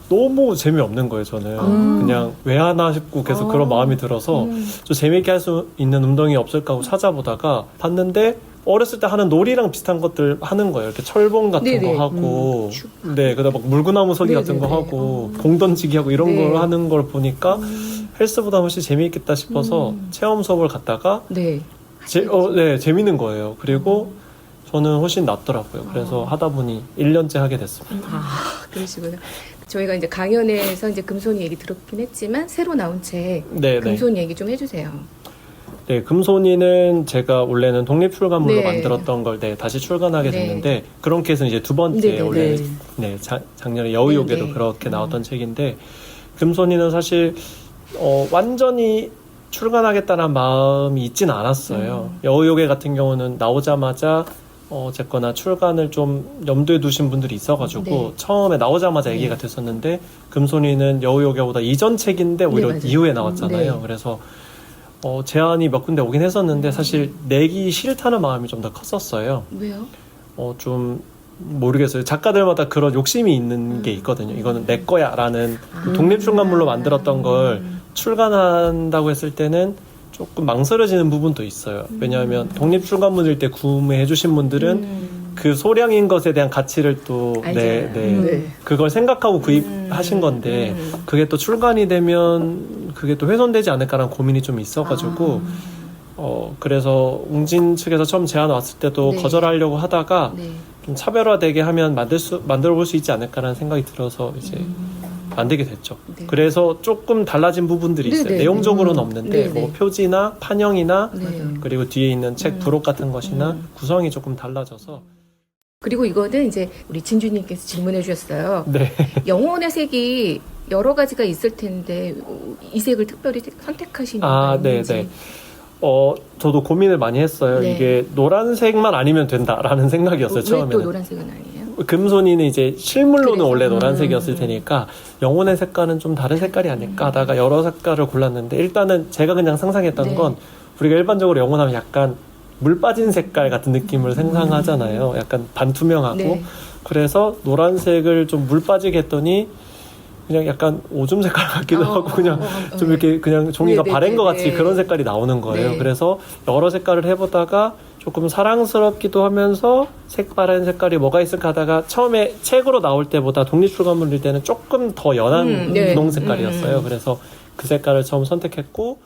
Speaker 11: 너무 재미없는 거예요, 저는. 그냥 왜 하나 싶고 계속 그런 마음이 들어서 좀 재미있게 할 수 있는 운동이 없을까 하고 찾아보다가 봤는데 어렸을 때 하는 놀이랑 비슷한 것들 하는 거예요. 이렇게 철봉 같은
Speaker 9: 네네.
Speaker 11: 거 하고, 네, 그다음 막 물구나무 서기 같은 거
Speaker 9: 네네네.
Speaker 11: 하고, 공 던지기 하고 이런
Speaker 9: 네.
Speaker 11: 걸 하는 걸 보니까 헬스보다 훨씬 재미있겠다 싶어서 체험 수업을 갔다가
Speaker 9: 네.
Speaker 11: 네, 재밌는 거예요. 그리고 저는 훨씬 낫더라고요. 그래서 하다 보니 1년째 하게 됐습니다.
Speaker 9: 아, 그러시구나. 저희가 이제 강연에서 이제 금손이 얘기 들었긴 했지만 새로 나온 책
Speaker 11: 네,
Speaker 9: 금손이 얘기 좀 해주세요.
Speaker 11: 네, 금손이는 제가 원래는 독립출간물로
Speaker 9: 네.
Speaker 11: 만들었던 걸 다시 출간하게
Speaker 9: 네.
Speaker 11: 됐는데 그런 케이스는 이제 두 번째
Speaker 9: 네, 네,
Speaker 11: 원래
Speaker 9: 네.
Speaker 11: 작년에 여우요괴도
Speaker 9: 네, 네.
Speaker 11: 그렇게 나왔던 책인데 금손이는 사실 완전히 출간하겠다는 마음이 있진 않았어요. 여우요괴 같은 경우는 나오자마자 어쨌거나 출간을 좀 염두에 두신 분들이 있어가지고
Speaker 9: 네.
Speaker 11: 처음에 나오자마자 얘기가 됐었는데 금손이는 여우요괴보다 이전 책인데 오히려
Speaker 9: 맞아요.
Speaker 11: 이후에 나왔잖아요.
Speaker 9: 네.
Speaker 11: 그래서 제안이 몇 군데 오긴 했었는데 사실 내기 싫다는 마음이 좀 더 컸었어요.
Speaker 9: 왜요?
Speaker 11: 좀 모르겠어요. 작가들마다 그런 욕심이 있는 게 있거든요. 이거는 내 거야라는 독립출간물로 만들었던 걸 출간한다고 했을 때는 조금 망설여지는 부분도 있어요. 왜냐하면 독립출간물일 때 구매해 주신 분들은 그 소량인 것에 대한 가치를 또
Speaker 9: 네.
Speaker 11: 그걸 생각하고 구입하신 건데 그게 또 출간이 되면 그게 또 훼손되지 않을까라는 고민이 좀 있어가지고 그래서 웅진 측에서 처음 제안 왔을 때도
Speaker 9: 네.
Speaker 11: 거절하려고 하다가
Speaker 9: 네.
Speaker 11: 좀 차별화되게 하면 만들어 볼 수 있지 않을까라는 생각이 들어서 이제 만들게 됐죠.
Speaker 9: 네.
Speaker 11: 그래서 조금 달라진 부분들이 있어요.
Speaker 9: 네네.
Speaker 11: 내용적으로는 없는데
Speaker 9: 네네.
Speaker 11: 뭐 표지나 판형이나
Speaker 9: 네.
Speaker 11: 그리고 뒤에 있는 책 부록 같은 것이나 구성이 조금 달라져서
Speaker 9: 그리고 이거는 이제 우리 진주님께서 질문해 주셨어요.
Speaker 11: 네.
Speaker 9: 영혼의 색이 여러 가지가 있을 텐데 이 색을 특별히 선택하신 이유가 있는지.
Speaker 11: 네. 저도 고민을 많이 했어요.
Speaker 9: 네.
Speaker 11: 이게 노란색만 아니면 된다라는 생각이었어요.
Speaker 9: 왜
Speaker 11: 처음에는.
Speaker 9: 또 노란색은 아니에요?
Speaker 11: 금손이는 이제 실물로는
Speaker 9: 그래서?
Speaker 11: 원래 노란색이었을 테니까 영혼의 색깔은 좀 다른 색깔이 아닐까 하다가 여러 색깔을 골랐는데 일단은 제가 그냥 상상했던
Speaker 9: 네.
Speaker 11: 건 우리가 일반적으로 영혼하면 약간 물 빠진 색깔 같은 느낌을 상상하잖아요. 약간 반투명하고
Speaker 9: 네.
Speaker 11: 그래서 노란색을 좀 물 빠지게 했더니 그냥 약간 오줌 색깔 같기도 하고 그냥 좀 이렇게 그냥 종이가 바랜 것 같이 그런 색깔이 나오는 거예요.
Speaker 9: 네.
Speaker 11: 그래서 여러 색깔을 해보다가 조금 사랑스럽기도 하면서 색바른 색깔이 뭐가 있을까 하다가 처음에 책으로 나올 때보다 독립출간물일 때는 조금 더 연한
Speaker 9: 네.
Speaker 11: 분홍 색깔이었어요. 그래서 그 색깔을 처음 선택했고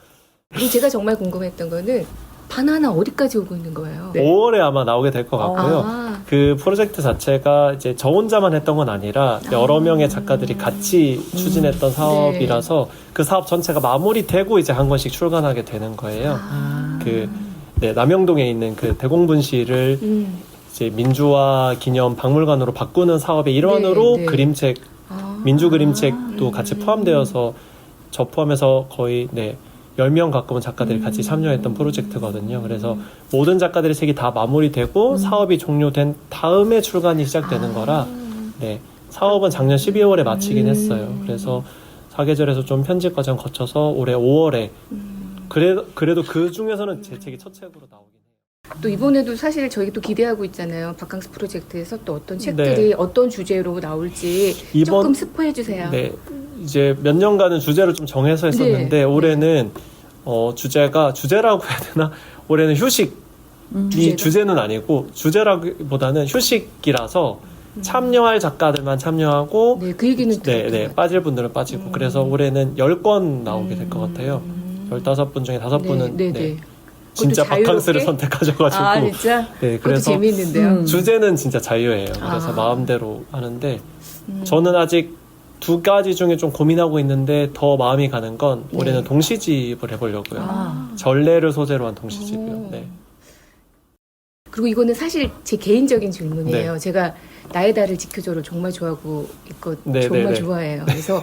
Speaker 9: 그리고 제가 정말 궁금했던 거는 바나나 어디까지 오고 있는 거예요?
Speaker 11: 5월에 아마 나오게 될 것 같고요. 그 프로젝트 자체가 이제 저 혼자만 했던 건 아니라 여러 명의 작가들이 같이 추진했던 사업이라서 그 사업 전체가 마무리되고 이제 한 권씩 출간하게 되는 거예요. 그 네, 남영동에 있는 그 대공분실을 이제 민주화 기념 박물관으로 바꾸는 사업의 일환으로
Speaker 9: 네, 네.
Speaker 11: 그림책, 민주 그림책도 같이 포함되어서 저 포함해서 거의 10명 가까운 작가들이 같이 참여했던 프로젝트거든요. 그래서 모든 작가들의 책이 다 마무리되고 사업이 종료된 다음에 출간이 시작되는 거라 사업은 작년 12월에 마치긴 했어요. 그래서 사계절에서 좀 편집 과정 거쳐서 올해 5월에 그래도 그 중에서는 제 책이 첫 책으로 나오긴 해요.
Speaker 9: 또 이번에도 사실 저희 또 기대하고 있잖아요. 바캉스 프로젝트에서 또 어떤 책들이 어떤 주제로 나올지 조금 스포해 주세요.
Speaker 11: 네, 이제 몇 년간은 주제를 좀 정해서 했었는데 올해는 주제라고 해야 되나? 올해는 휴식이 주제는 아니고 주제라기보다는 휴식이라서 참여할 작가들만 참여하고
Speaker 9: 그 얘기는
Speaker 11: 빠질 분들은 빠지고 그래서 올해는 10권 나오게 될 것 같아요. 15분 중에 5분은 진짜 바캉스를 선택하셔가지고
Speaker 9: 진짜?
Speaker 11: 그래서
Speaker 9: 그것도 재미있는데요.
Speaker 11: 주제는 진짜 자유예요. 그래서 마음대로 하는데 저는 아직 2가지 중에 좀 고민하고 있는데 더 마음이 가는 건 올해는 동시집을 해보려고요. 전래를 소재로 한 동시집이요.
Speaker 9: 그리고 이거는 사실 제 개인적인 질문이에요. 제가 나의 달을 지켜줘를 정말 좋아하고 있고 정말 좋아해요. 그래서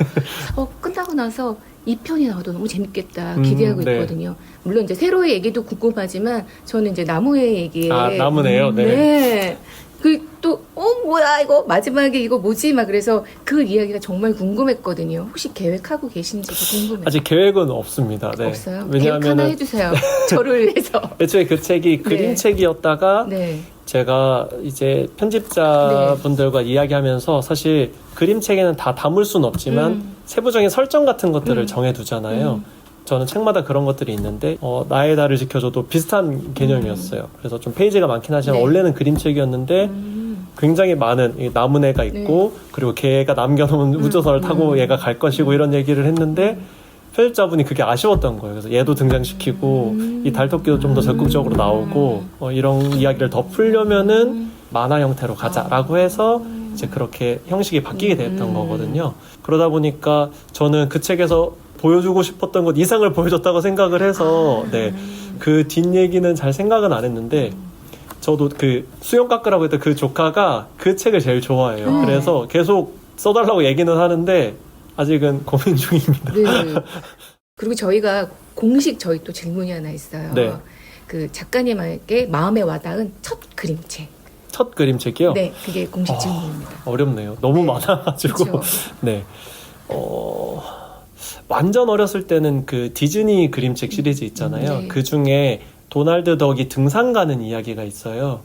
Speaker 9: 끝나고 나서 2편이 나와도 너무 재밌겠다 기대하고 있거든요. 물론 이제 세로의 얘기도 궁금하지만 저는 이제 나무의 얘기에
Speaker 11: 나무네요.
Speaker 9: 뭐야 이거 마지막에 이거 뭐지 막 그래서 그 이야기가 정말 궁금했거든요. 혹시 계획하고 계신지도 궁금해요.
Speaker 11: 아직 계획은 없습니다.
Speaker 9: 없어요?
Speaker 11: 왜냐하면
Speaker 9: 계획 하나 해주세요. 저를 위해서.
Speaker 11: 애초에 그 책이 그림책이었다가 제가 이제 편집자분들과 이야기하면서 사실 그림책에는 다 담을 수는 없지만 세부적인 설정 같은 것들을 정해두잖아요. 저는 책마다 그런 것들이 있는데 나의 달을 지켜줘도 비슷한 개념이었어요. 그래서 좀 페이지가 많긴 하지만 원래는 그림책이었는데 굉장히 많은 나무네가 있고 그리고 걔가 남겨놓은 우주선을 타고 얘가 갈 것이고 이런 얘기를 했는데 편집자분이 그게 아쉬웠던 거예요. 그래서 얘도 등장시키고 이 달토끼도 좀 더 적극적으로 나오고 이런 이야기를 더 풀려면은 만화 형태로 가자라고 해서 이제 그렇게 형식이 바뀌게 됐던 거거든요. 그러다 보니까 저는 그 책에서 보여주고 싶었던 것 이상을 보여줬다고 생각을 해서 그 뒷얘기는 잘 생각은 안 했는데 저도 그 수영 깎으라고 했던 그 조카가 그 책을 제일 좋아해요. 그래서 계속 써달라고 얘기는 하는데 아직은 고민 중입니다.
Speaker 9: 그리고 저희가 공식 저희 또 질문이 하나 있어요. 그 작가님에게 마음에 와닿은 첫 그림책.
Speaker 11: 첫 그림책이요?
Speaker 9: 네, 그게 공식 질문입니다.
Speaker 11: 어렵네요. 너무 많아가지고. 완전 어렸을 때는 그 디즈니 그림책 시리즈 있잖아요. 그 중에 도날드 덕이 등산 가는 이야기가 있어요.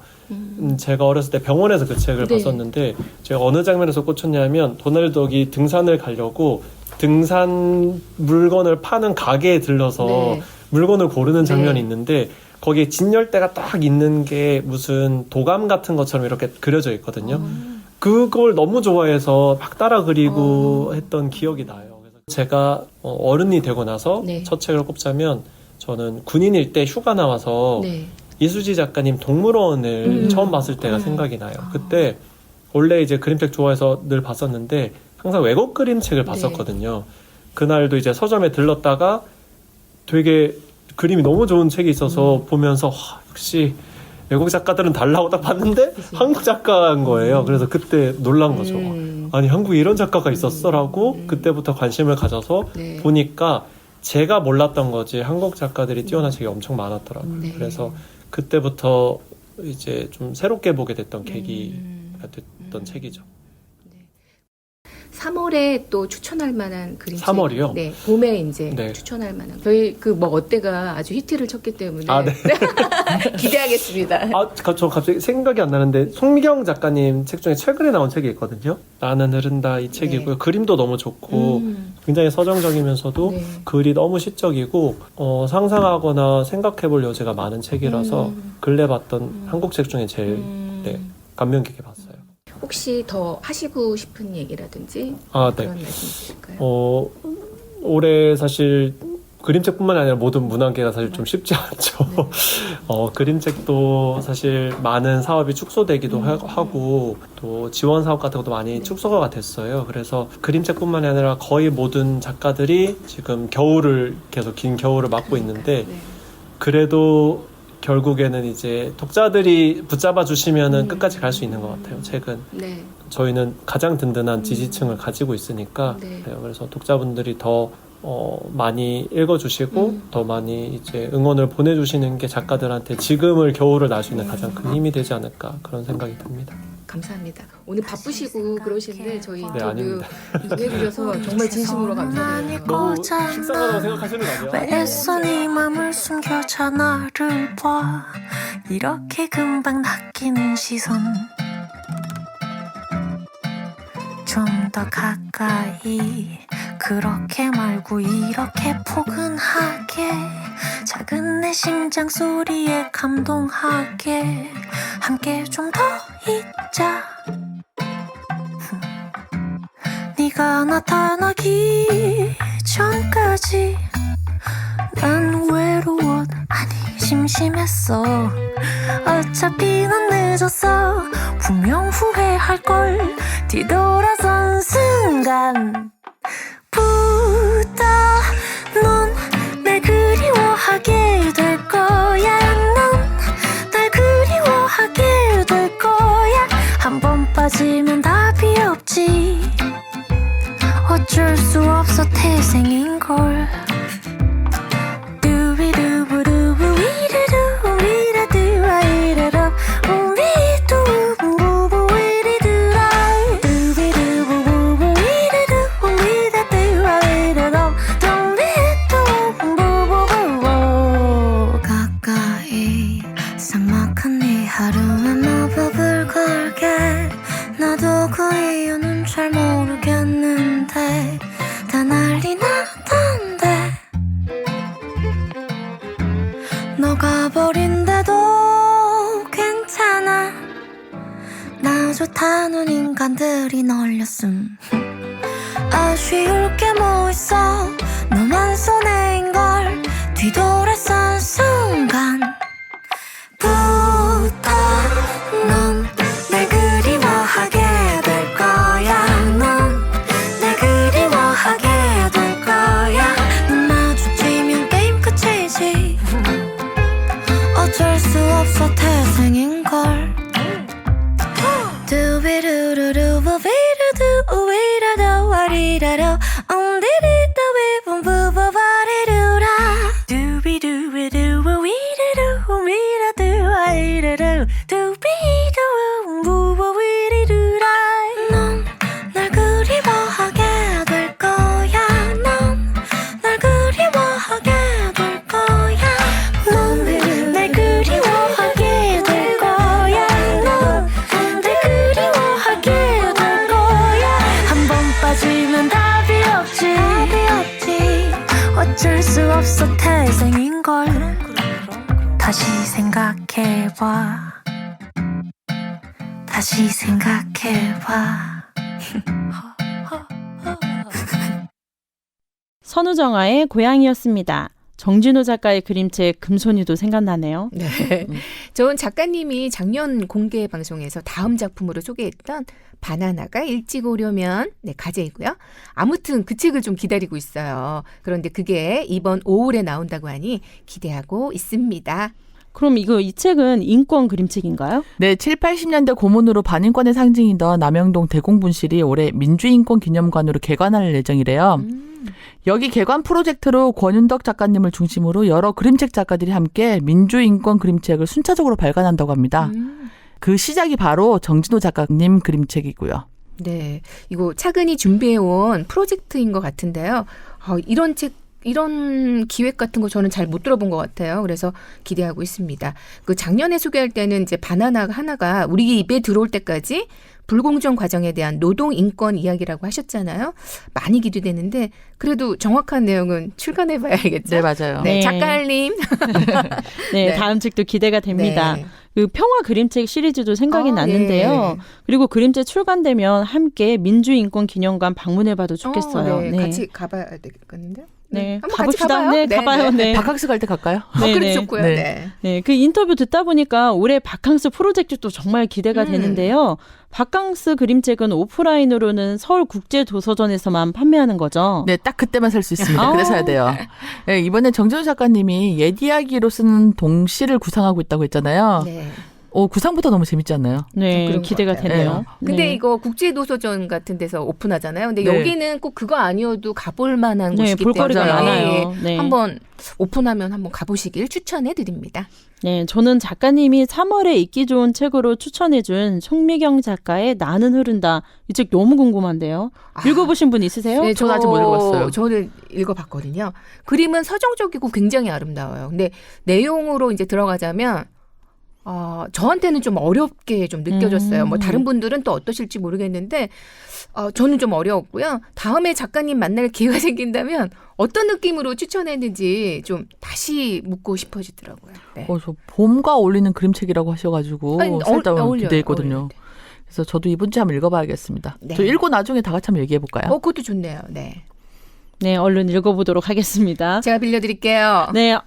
Speaker 11: 제가 어렸을 때 병원에서 그 책을 봤었는데 제가 어느 장면에서 꽂혔냐면 도날드 덕이 등산을 가려고 등산 물건을 파는 가게에 들러서 물건을 고르는 장면이 있는데 거기에 진열대가 딱 있는 게 무슨 도감 같은 것처럼 이렇게 그려져 있거든요. 그걸 너무 좋아해서 막 따라 그리고 했던 기억이 나요. 그래서 제가 어른이 되고 나서 첫 책을 꼽자면 저는 군인일 때 휴가 나와서 이수지 작가님 동물원을 처음 봤을 때가 생각이 나요. 그때 원래 이제 그림책 좋아해서 늘 봤었는데 항상 외국 그림책을 봤었거든요. 그날도 이제 서점에 들렀다가 되게 그림이 너무 좋은 책이 있어서 보면서 역시 외국 작가들은 달라고 딱 봤는데 한국 작가인 거예요. 그래서 그때 놀란 거죠. 아니 한국에 이런 작가가 있었어라고 그때부터 관심을 가져서 보니까 제가 몰랐던 거지 한국 작가들이 뛰어난 책이 엄청 많았더라고요. 그래서 그때부터 이제 좀 새롭게 보게 됐던 계기가 됐던 책이죠.
Speaker 9: 3월에 또 추천할 만한 그림책.
Speaker 11: 3월이요?
Speaker 9: 네, 봄에 이제 추천할 만한. 저희 그 뭐 어때가 아주 히트를 쳤기 때문에 기대하겠습니다.
Speaker 11: 저 갑자기 생각이 안 나는데 송미경 작가님 책 중에 최근에 나온 책이 있거든요. 나는 흐른다 이 책이고요. 그림도 너무 좋고 굉장히 서정적이면서도 글이 너무 시적이고 상상하거나 생각해볼 여지가 많은 책이라서 근래 봤던 한국 책 중에 제일 감명 깊게 봤어요.
Speaker 9: 혹시 더 하시고 싶은 얘기라든지 그런 말씀 있으실까요?
Speaker 11: 올해 사실 그림책뿐만 아니라 모든 문화계가 사실 좀 쉽지 않죠. 그림책도 사실 많은 사업이 축소되기도 하고 또 지원 사업 같은 것도 많이 축소가 됐어요. 그래서 그림책뿐만 아니라 거의 모든 작가들이 지금 겨울을 계속 긴 겨울을 맞고 있는데 그래도 결국에는 이제 독자들이 붙잡아 주시면은 끝까지 갈 수 있는 것 같아요. 책은.
Speaker 9: 네.
Speaker 11: 저희는 가장 든든한 지지층을 가지고 있으니까
Speaker 9: 네.
Speaker 11: 그래서 독자분들이 더 많이 읽어주시고 더 많이 이제 응원을 보내주시는 게 작가들한테 지금을 겨울을 날 수 있는 가장 큰 힘이 되지 않을까 그런 생각이 듭니다.
Speaker 9: 감사합니다. 오늘 바쁘시고 그러신데 저희 인터뷰
Speaker 11: 아닙니다.
Speaker 9: 해주셔서 정말 진심으로 감사드려요.
Speaker 11: 너무 식상하다고 생각하시는 거 아니에요?
Speaker 5: 왜 애써 네 맘을 숨겨져 나를 봐 이렇게 금방 낚이는 시선 좀 더 가까이 그렇게 말고 이렇게 포근하게 작은 내 심장 소리에 감동하게 함께 좀 더 있자 네가 나타나기 전까지 난 외로워 아니 심심했어 어차피 난 늦었어 분명 후회할걸 뒤돌아선 순간 부터 넌 날 그리워하게 될 거야 넌 날 그리워하게 될 거야 한 번 빠지면 답이 없지 어쩔 수 없어 태생인걸 가까이 삭막한 네 하루에 마법을 걸게 나도 그 이유는 잘 모르겠는데 다 난리 나던데 너가 버린데도 괜찮아 나 좋다는 인간들이 널렸음 아쉬울 게 뭐 있어 너만 손해인걸 뒤돌아선 순간 부터 넌 날 그리워하게 될 거야 넌 날 그리워하게 될 거야 눈 마주치면 게임 끝이지 어쩔 수 없어 태생인걸 두비루루루 부비루두 우위라도 와리라로 엉디리도 위분 부부바리루라 두비두비두 우위라로 우위라도 와리라로 두비도 부부위리루라 넌 날 그리워하게 될 거야 넌 날 그리워하게 될 거야 넌 날 그리워하게 될 거야 넌 날 그리워하게 될 거야 한 번 빠지면 답이 없지 어쩔 수 없어 태생인걸 다시 생각해봐 다시 생각해봐
Speaker 1: 선우정아의 고양이였습니다. 정진호 작가의 그림책 금손이도 생각나네요.
Speaker 9: 네. 좋은 작가님이 작년 공개 방송에서 다음 작품으로 소개했던 바나나가 일찍 오려면 가제이고요. 아무튼 그 책을 좀 기다리고 있어요. 그런데 그게 이번 5월에 나온다고 하니 기대하고 있습니다.
Speaker 1: 그럼 이 책은 인권 그림책인가요?
Speaker 10: 네, 7, 80년대 고문으로 반인권의 상징이던 남영동 대공분실이 올해 민주인권기념관으로 개관할 예정이래요. 여기 개관 프로젝트로 권윤덕 작가님을 중심으로 여러 그림책 작가들이 함께 민주인권 그림책을 순차적으로 발간한다고 합니다. 그 시작이 바로 정진호 작가님 그림책이고요.
Speaker 9: 네, 이거 차근히 준비해온 프로젝트인 것 같은데요. 이런 기획 같은 거 저는 잘 못 들어본 것 같아요. 그래서 기대하고 있습니다. 그 작년에 소개할 때는 이제 바나나 하나가 우리 입에 들어올 때까지 불공정 과정에 대한 노동 인권 이야기라고 하셨잖아요. 많이 기대되는데 그래도 정확한 내용은 출간해 봐야겠죠.
Speaker 10: 네, 맞아요.
Speaker 9: 네,
Speaker 1: 네.
Speaker 9: 작가님.
Speaker 1: 네, 다음 책도 기대가 됩니다.
Speaker 9: 네.
Speaker 1: 그 평화 그림책 시리즈도 생각이 났는데요.
Speaker 9: 예.
Speaker 1: 그리고 그림책 출간되면 함께 민주인권기념관 방문해봐도 좋겠어요.
Speaker 9: 네,
Speaker 1: 네.
Speaker 9: 같이 가봐야 되겠는데요.
Speaker 1: 네,
Speaker 9: 한번 같이
Speaker 1: 가봅시다.
Speaker 9: 가봐요.
Speaker 1: 네, 가봐요. 네.
Speaker 10: 바캉스 갈 때 갈까요?
Speaker 1: 네,
Speaker 9: 그럼
Speaker 1: 네.
Speaker 9: 좋고요.
Speaker 10: 네.
Speaker 9: 네.
Speaker 1: 네, 그 인터뷰 듣다 보니까 올해 바캉스 프로젝트도 정말 기대가 되는데요. 바캉스 그림책은 오프라인으로는 서울국제도서전에서만 판매하는 거죠?
Speaker 10: 네, 딱 그때만 살 수 있습니다.
Speaker 1: 아.
Speaker 10: 그래서 사야 돼요. 네, 이번에 정재훈 작가님이 옛 이야기로 쓰는 동시를 구상하고 있다고 했잖아요.
Speaker 9: 네.
Speaker 10: 구상부터 너무 재밌지 않나요?
Speaker 1: 네,
Speaker 9: 그런
Speaker 1: 기대가
Speaker 9: 것 같아요.
Speaker 1: 되네요.
Speaker 9: 근데
Speaker 1: 네.
Speaker 9: 이거 국제도서전 같은 데서 오픈하잖아요. 근데
Speaker 10: 네.
Speaker 9: 여기는 꼭 그거 아니어도 가볼 만한
Speaker 1: 네,
Speaker 9: 곳이기
Speaker 1: 볼거리가
Speaker 9: 때문에
Speaker 1: 많아요. 네.
Speaker 9: 한번 오픈하면 한번 가보시길 추천해 드립니다.
Speaker 1: 네, 저는 작가님이 3월에 읽기 좋은 책으로 추천해준 송미경 작가의 나는 흐른다. 이 책 너무 궁금한데요. 읽어보신 분 있으세요?
Speaker 9: 네,
Speaker 10: 저는 아직 못 읽어봤어요.
Speaker 9: 저는 읽어봤거든요. 그림은 서정적이고 굉장히 아름다워요. 근데 내용으로 이제 들어가자면 저한테는 좀 어렵게 좀 느껴졌어요. 뭐 다른 분들은 또 어떠실지 모르겠는데 저는 좀 어려웠고요. 다음에 작가님 만날 기회가 생긴다면 어떤 느낌으로 추천했는지 좀 다시 묻고 싶어지더라고요. 네.
Speaker 10: 저 봄과 어울리는 그림책이라고 하셔가지고
Speaker 9: 아니,
Speaker 10: 살짝
Speaker 9: 어울려요.
Speaker 10: 기대했거든요.
Speaker 9: 어울려요.
Speaker 10: 그래서 저도 이번 주 한번 읽어봐야겠습니다.
Speaker 9: 네.
Speaker 10: 저 읽고 나중에 다 같이 한번 얘기해볼까요?
Speaker 9: 그것도 좋네요. 네.
Speaker 1: 네, 얼른 읽어보도록 하겠습니다.
Speaker 9: 제가 빌려드릴게요.
Speaker 1: 네,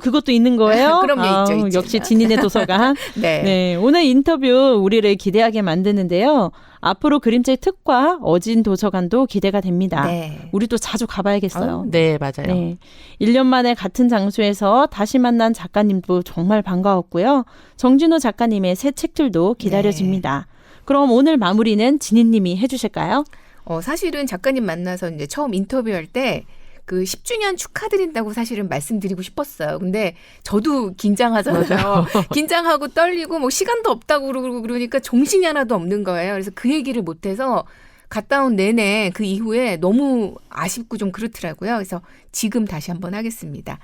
Speaker 1: 그것도 있는 거예요?
Speaker 9: 그럼요, 있죠.
Speaker 1: 역시 진인의 도서관.
Speaker 9: 네.
Speaker 1: 네, 오늘 인터뷰 우리를 기대하게 만드는데요. 앞으로 그림책 특과 어진 도서관도 기대가 됩니다.
Speaker 9: 네.
Speaker 1: 우리도 자주 가봐야겠어요.
Speaker 10: 네, 맞아요.
Speaker 1: 네. 1년 만에 같은 장소에서 다시 만난 작가님도 정말 반가웠고요. 정진호 작가님의 새 책들도 기다려집니다. 그럼 오늘 마무리는 진희님이 해주실까요?
Speaker 9: 사실은 작가님 만나서 이제 처음 인터뷰할 때 그 10주년 축하드린다고 사실은 말씀드리고 싶었어요. 근데 저도 긴장하잖아요. 긴장하고 떨리고 뭐 시간도 없다고 그러고 그러니까 정신이 하나도 없는 거예요. 그래서 그 얘기를 못해서 갔다 온 내내 그 이후에 너무 아쉽고 좀 그렇더라고요. 그래서 지금 다시 한번 하겠습니다.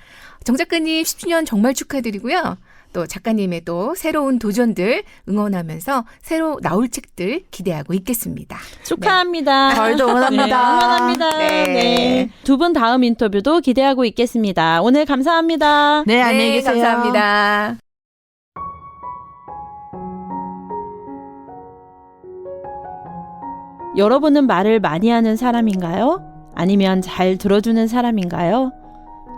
Speaker 9: 정 작가님 10주년 정말 축하드리고요. 또 작가님의 또 새로운 도전들 응원하면서 새로 나올 책들 기대하고 있겠습니다.
Speaker 1: 축하합니다.
Speaker 10: 네. 저희도 응원합니다.
Speaker 1: 네, 응원합니다.
Speaker 9: 네.
Speaker 1: 네. 두 분 다음 인터뷰도 기대하고 있겠습니다. 오늘 감사합니다.
Speaker 10: 네, 안녕히 계세요.
Speaker 9: 감사합니다.
Speaker 1: 여러분은 말을 많이 하는 사람인가요? 아니면 잘 들어주는 사람인가요?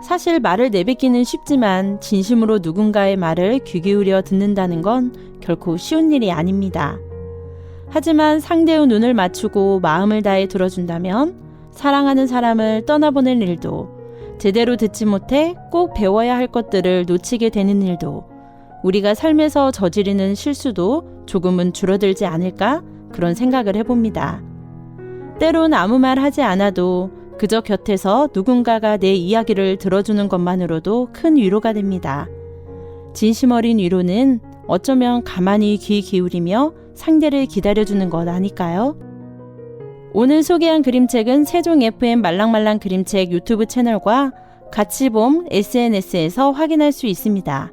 Speaker 1: 사실 말을 내뱉기는 쉽지만 진심으로 누군가의 말을 귀 기울여 듣는다는 건 결코 쉬운 일이 아닙니다. 하지만 상대의 눈을 맞추고 마음을 다해 들어준다면 사랑하는 사람을 떠나보낸 일도, 제대로 듣지 못해 꼭 배워야 할 것들을 놓치게 되는 일도, 우리가 삶에서 저지르는 실수도 조금은 줄어들지 않을까? 그런 생각을 해봅니다. 때론 아무 말 하지 않아도 그저 곁에서 누군가가 내 이야기를 들어주는 것만으로도 큰 위로가 됩니다. 진심 어린 위로는 어쩌면 가만히 귀 기울이며 상대를 기다려주는 것 아닐까요? 오늘 소개한 그림책은 세종 FM 말랑말랑 그림책 유튜브 채널과 같이봄 SNS에서 확인할 수 있습니다.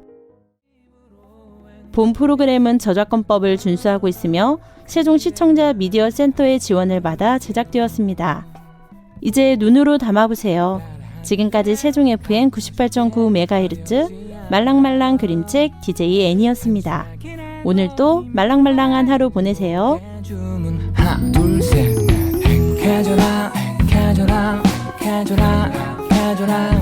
Speaker 1: 본 프로그램은 저작권법을 준수하고 있으며 세종 시청자 미디어 센터의 지원을 받아 제작되었습니다. 이제 눈으로 담아보세요. 지금까지 세종 FM 98.9MHz 말랑말랑 그림책 DJ 애니였습니다. 오늘도 말랑말랑한 하루 보내세요.
Speaker 8: 하나 둘셋 행복해져라 행복해져라 행복해져라 행복해져라